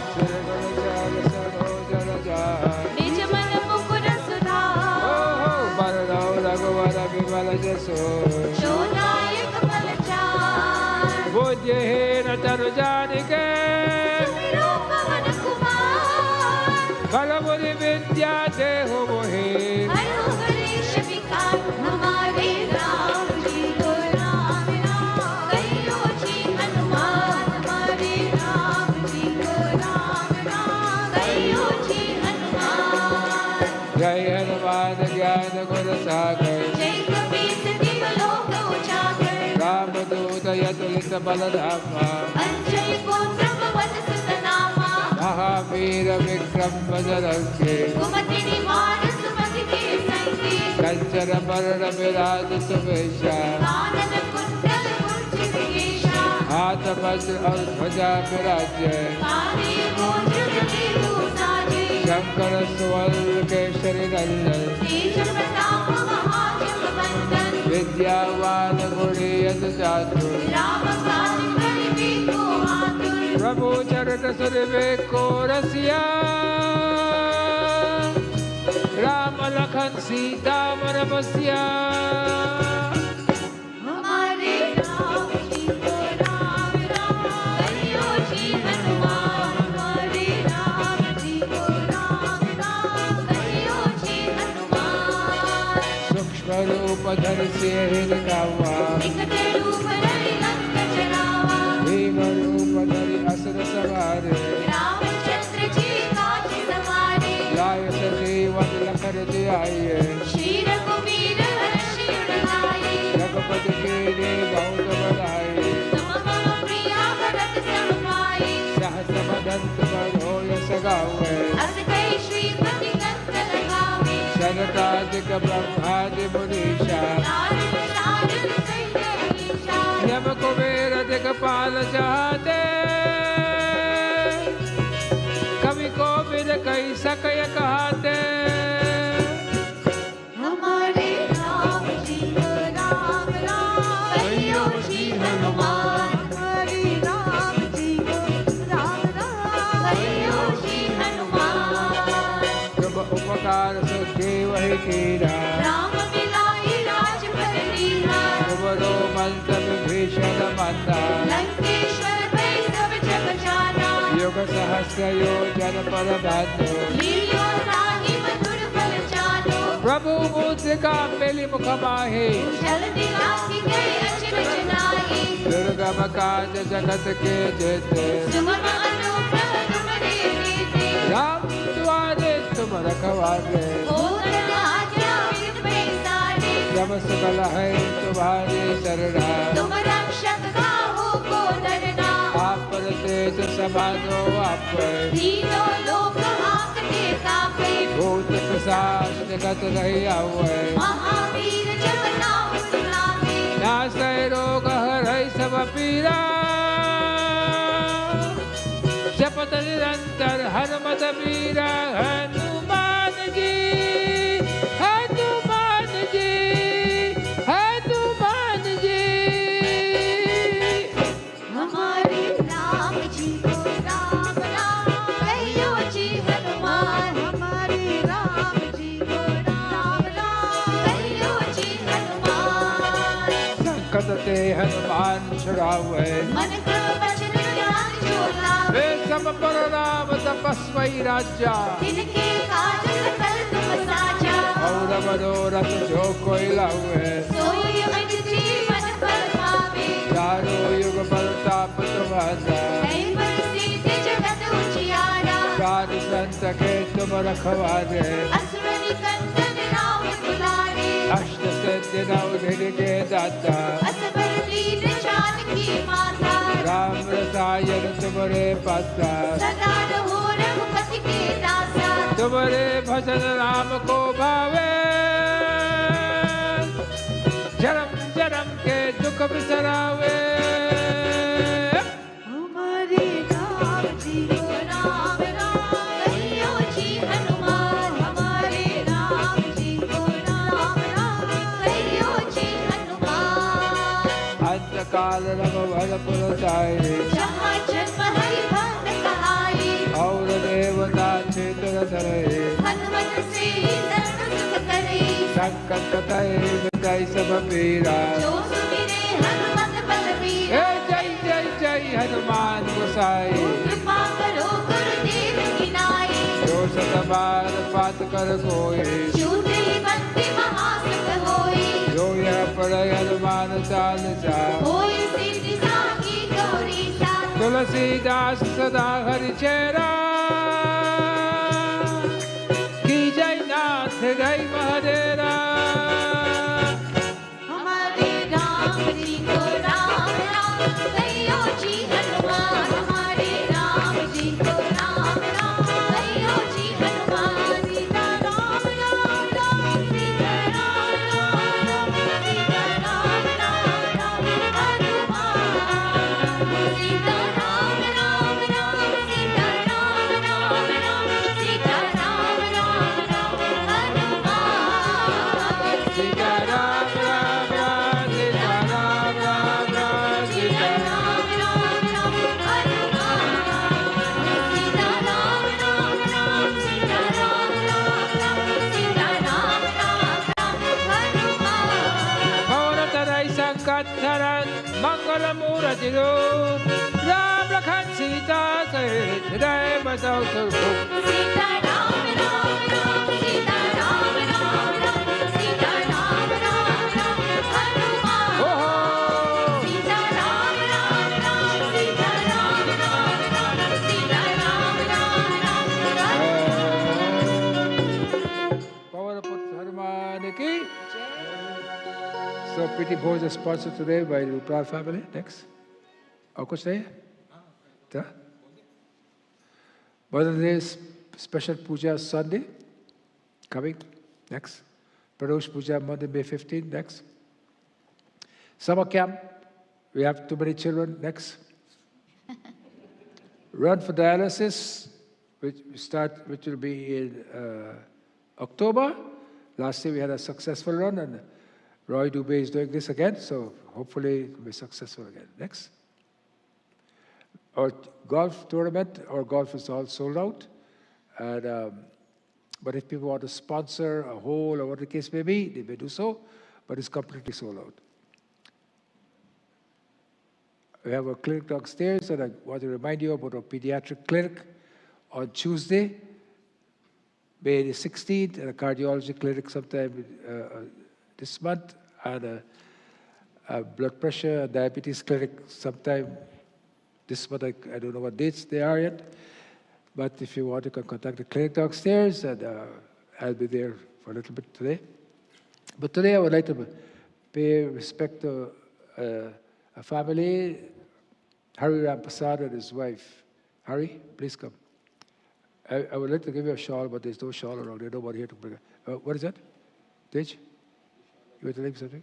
निज मन मुकुर सुधार शोनायक बलचार सुमिरो पवन कुमार बलबुद्धि विद्या देहु मोहे हरो कलेश विकार हमारे राम जी को राम राम कहियो जी हनुमान हमारे राम जी को राम राम कहियो जी हनुमान जय हनुमान ज्ञान गुण सागर जय कपीस दिव लोक उजागर रामदूत यतुलित बलधामा अंजलि पुत्र पवन सुत नामा महावीर विक्रम बजरंगी कुमति निवार सुमति के संगी कंचन वरण विराज सुवेशा कानन कुंडल कुंचित केशा हाथ वज्र और ध्वजा विराजे काले मोजड़ केतु साजे शंकर सुवर्ण केसरी नंदन तेज प्रताप महाजगवंदन विद्यावान गुणियत चातुर राम काज करिबे को आतुर प्रभु चरण सुरवे को रसिया राम लखन सीता मन बसिया हमारे राम जी को राम राम कहियो जी हनुमान हमारे राम जी को राम राम कहियो जी हनुमान सूक्ष्म रूप धर से हिरकावा निकट रूप धरि लंक जरावा भीम रूप धरि असुर सवारे रामचंद्र जी काज सवारे लाय सजीवन लखन जियाये श्री रघुवीर हर्षि उर लाए रघुपति के ने बहुत बड़ाई तुम मम प्रिया भरत सम भाई सहस बदन तुम यश गावे अस कई श्रीपति कंठ लगावे सनकादिक ब्रह्मादि मुनीषा नारद शारद सहित अहिंसा यम कुबेर दिगपाल चाहते कवि को बिद कई सकय कहते हमारे राम जी को राम राम कहियो जी हनुमान हमारे राम जी को राम राम कहियो जी हनुमान तुम उपकार सुखी वही कीरा राम मिलाए राजपद लीला तुमरो मंत्र विभीषण मंदा लंकेश्वर भय सब जग जाना युग सहस्र योजन पर भानु लीलो राही मधुर फल जानो प्रभु मुद्रिका मेलि मुख माहे जल दिलासी गए अचरज नाहि दुर्गम काज जगत के जेते सुगम अनुग्रह तुम्हारे कीर्ति राम द्वारे तुम रखवारे हो गण आज्ञा विद पैसारे जब सकल है तुम्हारी शरणा तुम रक्षक काहू को डरना आप तेज समानो आप तीनों लोक हांकते कापे भूत पिशाच निकट नहीं आवे महावीर जब नाम सुनावे नाम नासै रोग हरै सब पीरा जपत निरंतर हनुमत वीरा हनुमान जी हनुमान जी हनुमान जी हमारे राम जी को राम राम कहियो जी हनुमान हमारे राम जी को राम राम कहियो जी हनुमान संकट ते हनुमान छुड़ावे मन क्रम वचन ध्यान जो लावे वे सब पर राम तपस्वी राजा तिनके काज सकल तुम साजा और मनोरथ जो कोई लावे सोई अमित जीवन फल पावे चारों युग प्रताप तुम्हारा है प्रसिद्ध जगत उजियारा साध संत के तुम रखवारे असुर निकंदन राम दुलारे अष्ट सिद्धि नव निधि के दाता असबर लीन जानकी माता राम रसायन तुम्हारे पासा सदा रहो रघुपति के दासा तुम्हारे भजन राम को भावे जन्म जन्म के दुख बिसरावे हमारे राम जी को राम राम कहियो जी हनुमान हमारे राम जी को राम राम कहियो जी हनुमान अंत काल रघुवर पुर जाए जहाँ जन्म हरि भक्त कहाई और देवता क्षेत्र धरे हनुमत से सर्व सुख करे संकट कटाए मिटाई सब पीरा जो सुमिरे हनुमत बलबीर हे जय जय जय हनुमान गोसाई कृपा करो गुरुदेव की नाई जो सतबार पात कर कोई छूटे ही बंदी महासुख होई जो यह पढ़े हनुमान चालीसा होई सिद्धि साखी गौरी सा तुलसीदास सदा हरि चेरा की जय नाथ गई महादेरा हमारे राम जी को राम राम कहियो जी हनुमान हमारे राम जी को राम राम कहियो जी हनुमान सीता राम राम राम सीता राम राम राम सीता राम राम राम हनुमान सीता राम राम राम सीता राम राम राम सीता राम राम राम हनुमान सीता राम राम राम सीता राम राम राम सीता राम राम राम हनुमान सीता राम राम राम सीता राम राम राम सीता राम राम राम हनुमान पवन तनय संकट हरण मंगल मूर्ति रूप राम लखन सीता सहित हृदय बसौ सुरभूप सीता राम राम राम सीता राम राम राम सीता राम राम राम हनुमान ओहो सीता राम राम राम सीता राम राम राम सीता राम राम राम पवन पुत्र हनुमान की So Pretty Bhoj is sponsored today by the Upral family. Next. और कुछ नहीं है? क्या? Mother's Day special puja Sunday coming. Next. Pradosh Puja Monday, May 15. Next. Summer camp. We have too many children. Next. Run for dialysis, which will be in October. Last year we had a successful run, and Roy Dubé is doing this again, so hopefully it will be successful again. Next. Our golf tournament, our golf is all sold out. And, but if people want to sponsor a hole or what the case may be, they may do so, but it's completely sold out. We have a clinic downstairs, and I want to remind you about our pediatric clinic on Tuesday, May the 16th, and a cardiology clinic sometime this month, and a blood pressure and diabetes clinic sometime this month. I don't know what dates they are yet, but if you want, you can contact the clinic downstairs, and I'll be there for a little bit today. But today I would like to pay respect to a family, Hari Rampasad and his wife. Hari, please come. I would like to give you a shawl, but there's no shawl around. There's nobody here to bring it. What is that? Tej? You want to take something?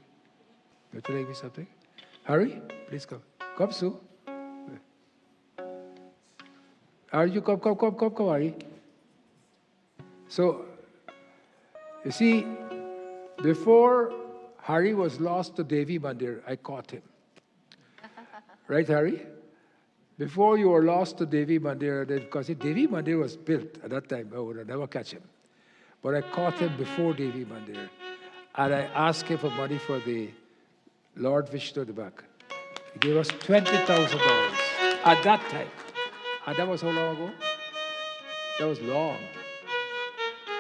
You telling me something? Harry, please come. Come, Sue. Harry, you come, Harry. So, you see, before Harry was lost to Devi Mandir, I caught him. Right, Harry? Before you were lost to Devi Mandir, because Devi Mandir was built at that time, I would never catch him. But I caught him before Devi Mandir. And I asked him for money for the Lord Vishnu at the back. He gave us $20,000 at that time. And that was how long ago? That was long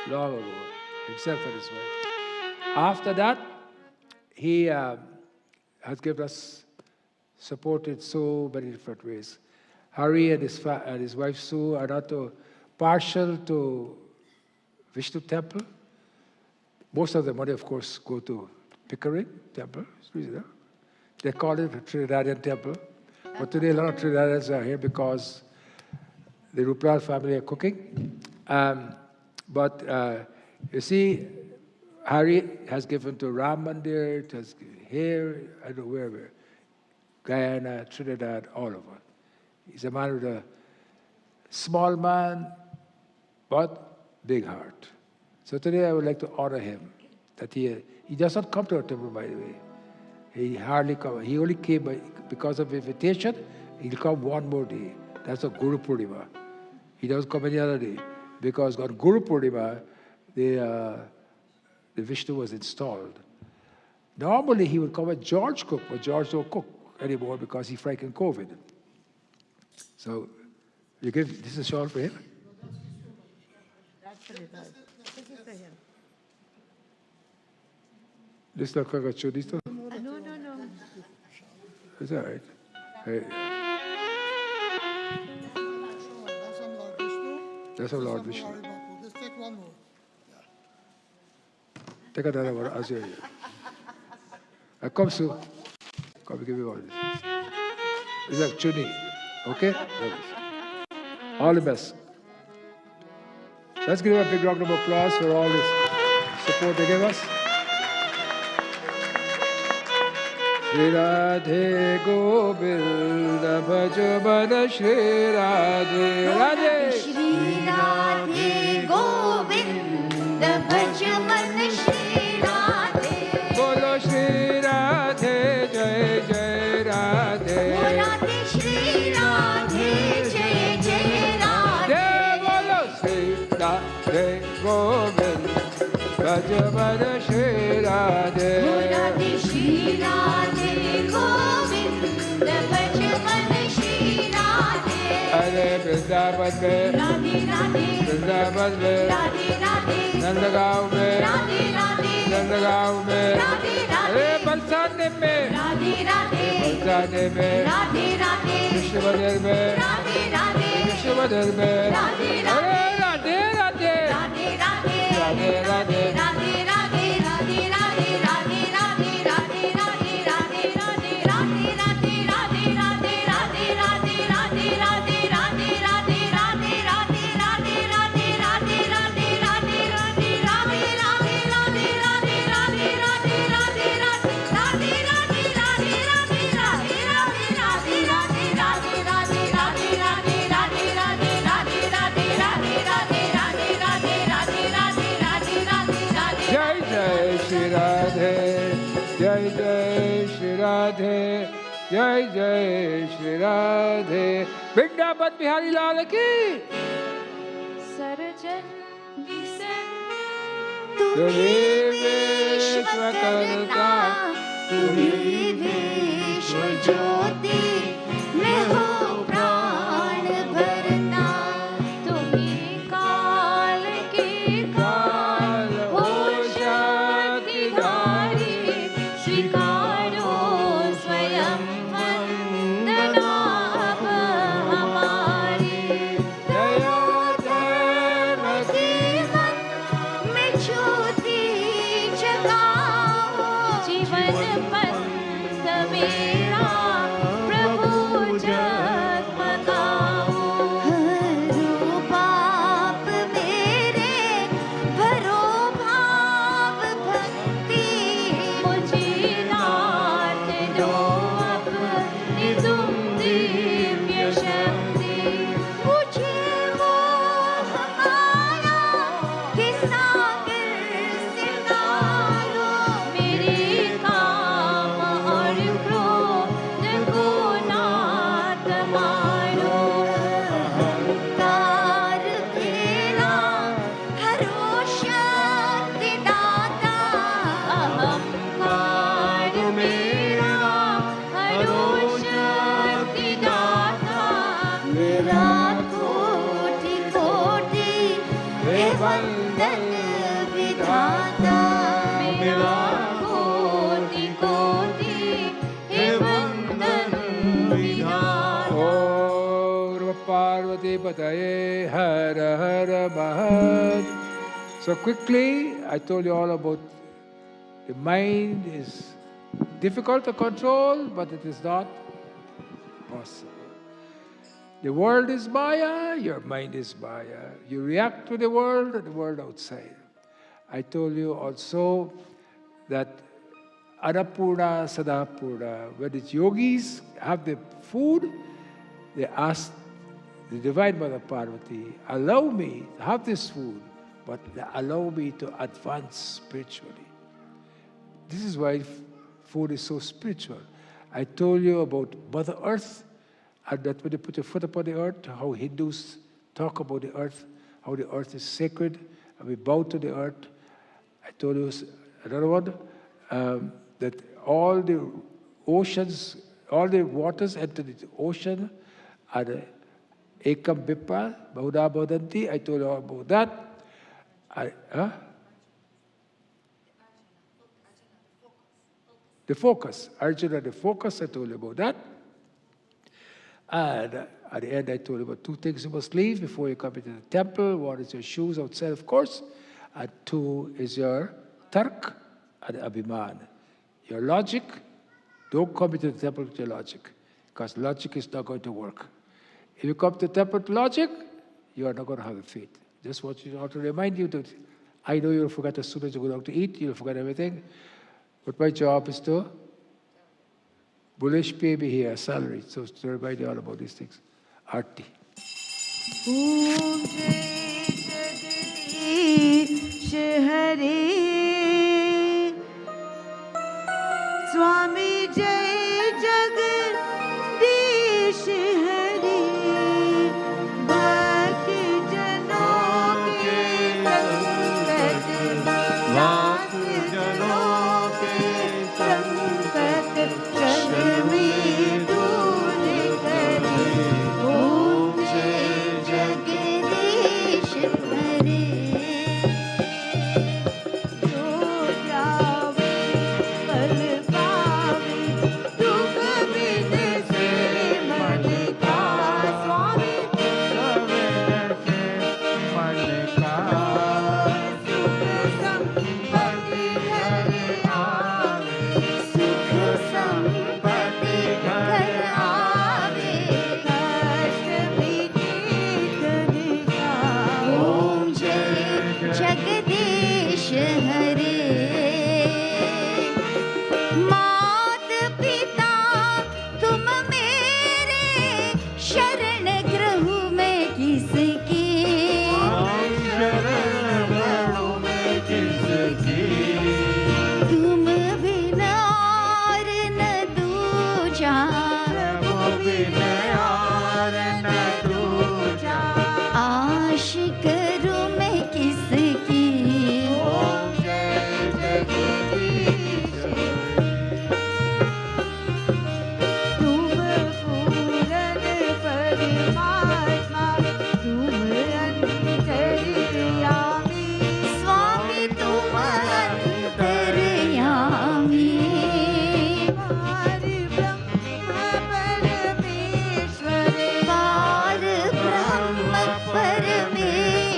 ago. Himself and his wife. After that, he has given us support in so many different ways. Hari and his wife Sue are not partial to Vishnu temple. Most of the money, of course, go to Pickering temple. They call it a Trinidadian temple. But today a lot of Trinidadians are here because the Rupal family are cooking. But you see, Hari has given to Ram Mandir, it has here, I don't know where, Guyana, Trinidad, all over. He's a man with a small man, but big heart. So today I would like to honor him. That he does not come to our temple, by the way. He hardly comes. He only came because of invitation. He'll come one more day. That's a Guru Purnima. He doesn't come any other day. Because on Guru Purnima, the Vishnu was installed. Normally he would come with George cook, but George don't cook anymore because he frightened COVID. So you give this is a shawl for him? That's for him. This is for him. This is not this No, no. It's all right. Hey. That's from Lord Vishnu. Just take one more. Take another one. I'll show you. Come, Sue. Come, give me all this. It's like Chuni. Okay? All the best. Let's give them a big round of applause for all this support they gave us. Shri Radhe Govinda Bhajo Bana Shri Radhe Radhe Shri Radhe Govinda Bhaj Man Shri Radhe. Bolo Shri Radhe Jai Jai Radhe Radhe Shri Radhe Jai Jai Radhe. Bolo Shri Radhe Govinda Bhajo Bana Shri Radhe Radhe Shri Radhe Govinda Bhaj Man Shri Radhe. Hare Vrindavan mein Radhe Radhe Vrindavan mein Radhe Radhe Nandagaon mein Radhe Radhe Nandagaon mein Radhe Hare Radhe Balsane mein Radhe Radhe Balsane mein Radhe Radhe Vishnu Mandir mein Radhe Radhe Vishnu Mandir mein Radhe Hare Radhe Radhe Radhe Radhe Radhe Radhe Radhe Radhe Radhe Radhe Radhe Radhe Radhe Radhe Radhe Radhe Radhe Radhe Radhe Jai Jai Shri Radhe Jai Jai Shri Radhe Jai Jai Shri Radhe Vrindavan Bihari Lal ki Sarjan Tumi Vishwakarta तुम्ही विश्व ज्योति में हो प्राण भरता तुम्ही काल के काल हो शक्तिधारी स्वीकारो स्वयं वंदना अब हमारी दया धर्म की मन में ज्योति जगाओ जीवन पंथ मेरा वंदन विधाता मेरा कोटि कोटि हे वंदन विधाता। Om Parvati Pataye Hara Hara Mahat. So quickly, I told you all about the mind is difficult to control, but it is not possible. The world is Maya, your mind is Maya. You react to the world outside. I told you also that Annapurna Sadapurna, when the yogis have the food, they ask the Divine Mother Parvati, allow me to have this food, but allow me to advance spiritually. This is why food is so spiritual. I told you about Mother Earth, and that when you put your foot upon the earth, how Hindus talk about the earth, how the earth is sacred, and we bow to the earth. I told you another one, that all the oceans, all the waters enter the ocean, and Ekam Bippa, Bahuda Bodhanti, I told you all about that. The focus, Arjuna, the focus, I told you about that. And at the end, I told you about two things you must leave before you come into the temple. One is your shoes outside, of course, and two is your tark and abhiman. Your logic, don't come into the temple with your logic, because logic is not going to work. If you come to the temple with logic, you are not going to have a faith. Just want you to remind you that I know you'll forget as soon as you go out to eat, you'll forget everything. But my job is to bullish pay me here, salary, so to remind you all about these things. Arti. Om Jai Jagadish Hare Swami Jai Jagadish Hare Bhakti Janon ke sangat Nath Janon ke sangat Shami Dul Kare Om Jai Jagadish Hare Jo jaave pal paave dukh bin se man ka Swami sukh sampatti ghar aave kasht bhi Om Jai Jagadish Hare मात पिता तुम मेरे शरण ग्रह में किसकी तुम बिना और न दूजा आश करूं मैं किसकी तुम पूरन परमात्मा तुम अंतर्यामी स्वामी तुम अंतर्यामी पार ब्रह्म परमेश्वर पार ब्रह्म परमेश्वर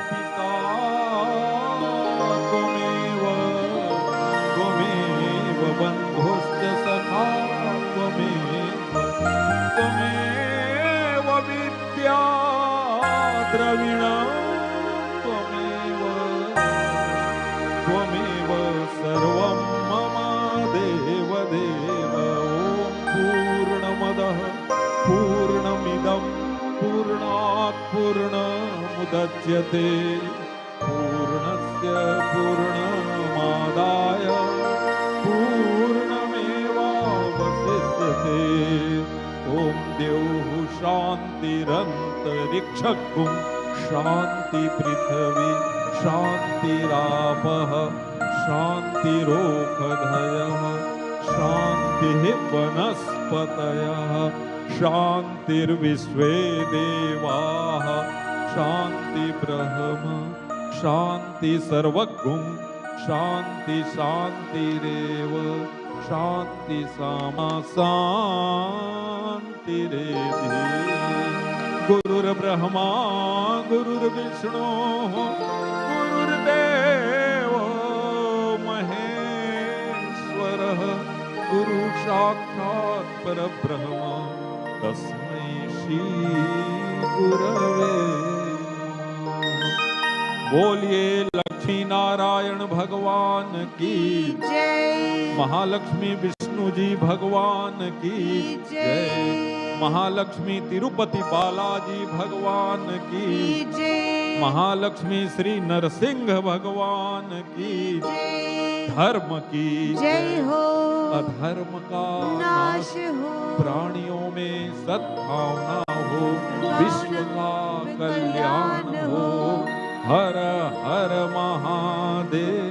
पिता त्वमेव त्वमेव बन्धुश्च सखा त्वमेव विद्या द्रविणा त्वमेव सर्वं मम देव देव। ॐ पूर्णमदः पूर्णमिदं पूर्णात् पूर्णमुदच्यते पूर्णस्य पूर्णमादाय पूर्णमेवावशिष्यते। ॐ द्यौः शान्तिरन्तरिक्षगुं शान्ति पृथिवी शान्तिरापः शान्तिरोषधयः शान्तिः वनस्पतयः शान्तिर्विश्वे देवाः शान्ति ब्रह्म शान्ति सर्वगुं शान्ति शान्तिरेव शान्ति सामा शान्तिरेधि। गुरुर्ब्रह्मा गुरुर्विष्णु गुरुर्देव महेश्वरः गुरु साक्षात् परब्रह्म तस्मै श्री गुरवे नमः। बोलिए लक्ष्मी नारायण भगवान की जय। महालक्ष्मी विष्णु जी भगवान की जय। महालक्ष्मी तिरुपति बालाजी भगवान की जय। महालक्ष्मी श्री नरसिंह भगवान की जय। धर्म की जय हो। अधर्म का नाश हो। प्राणियों में सद्भावना हो विश्व का कल्याण हो। हर हर महादेव।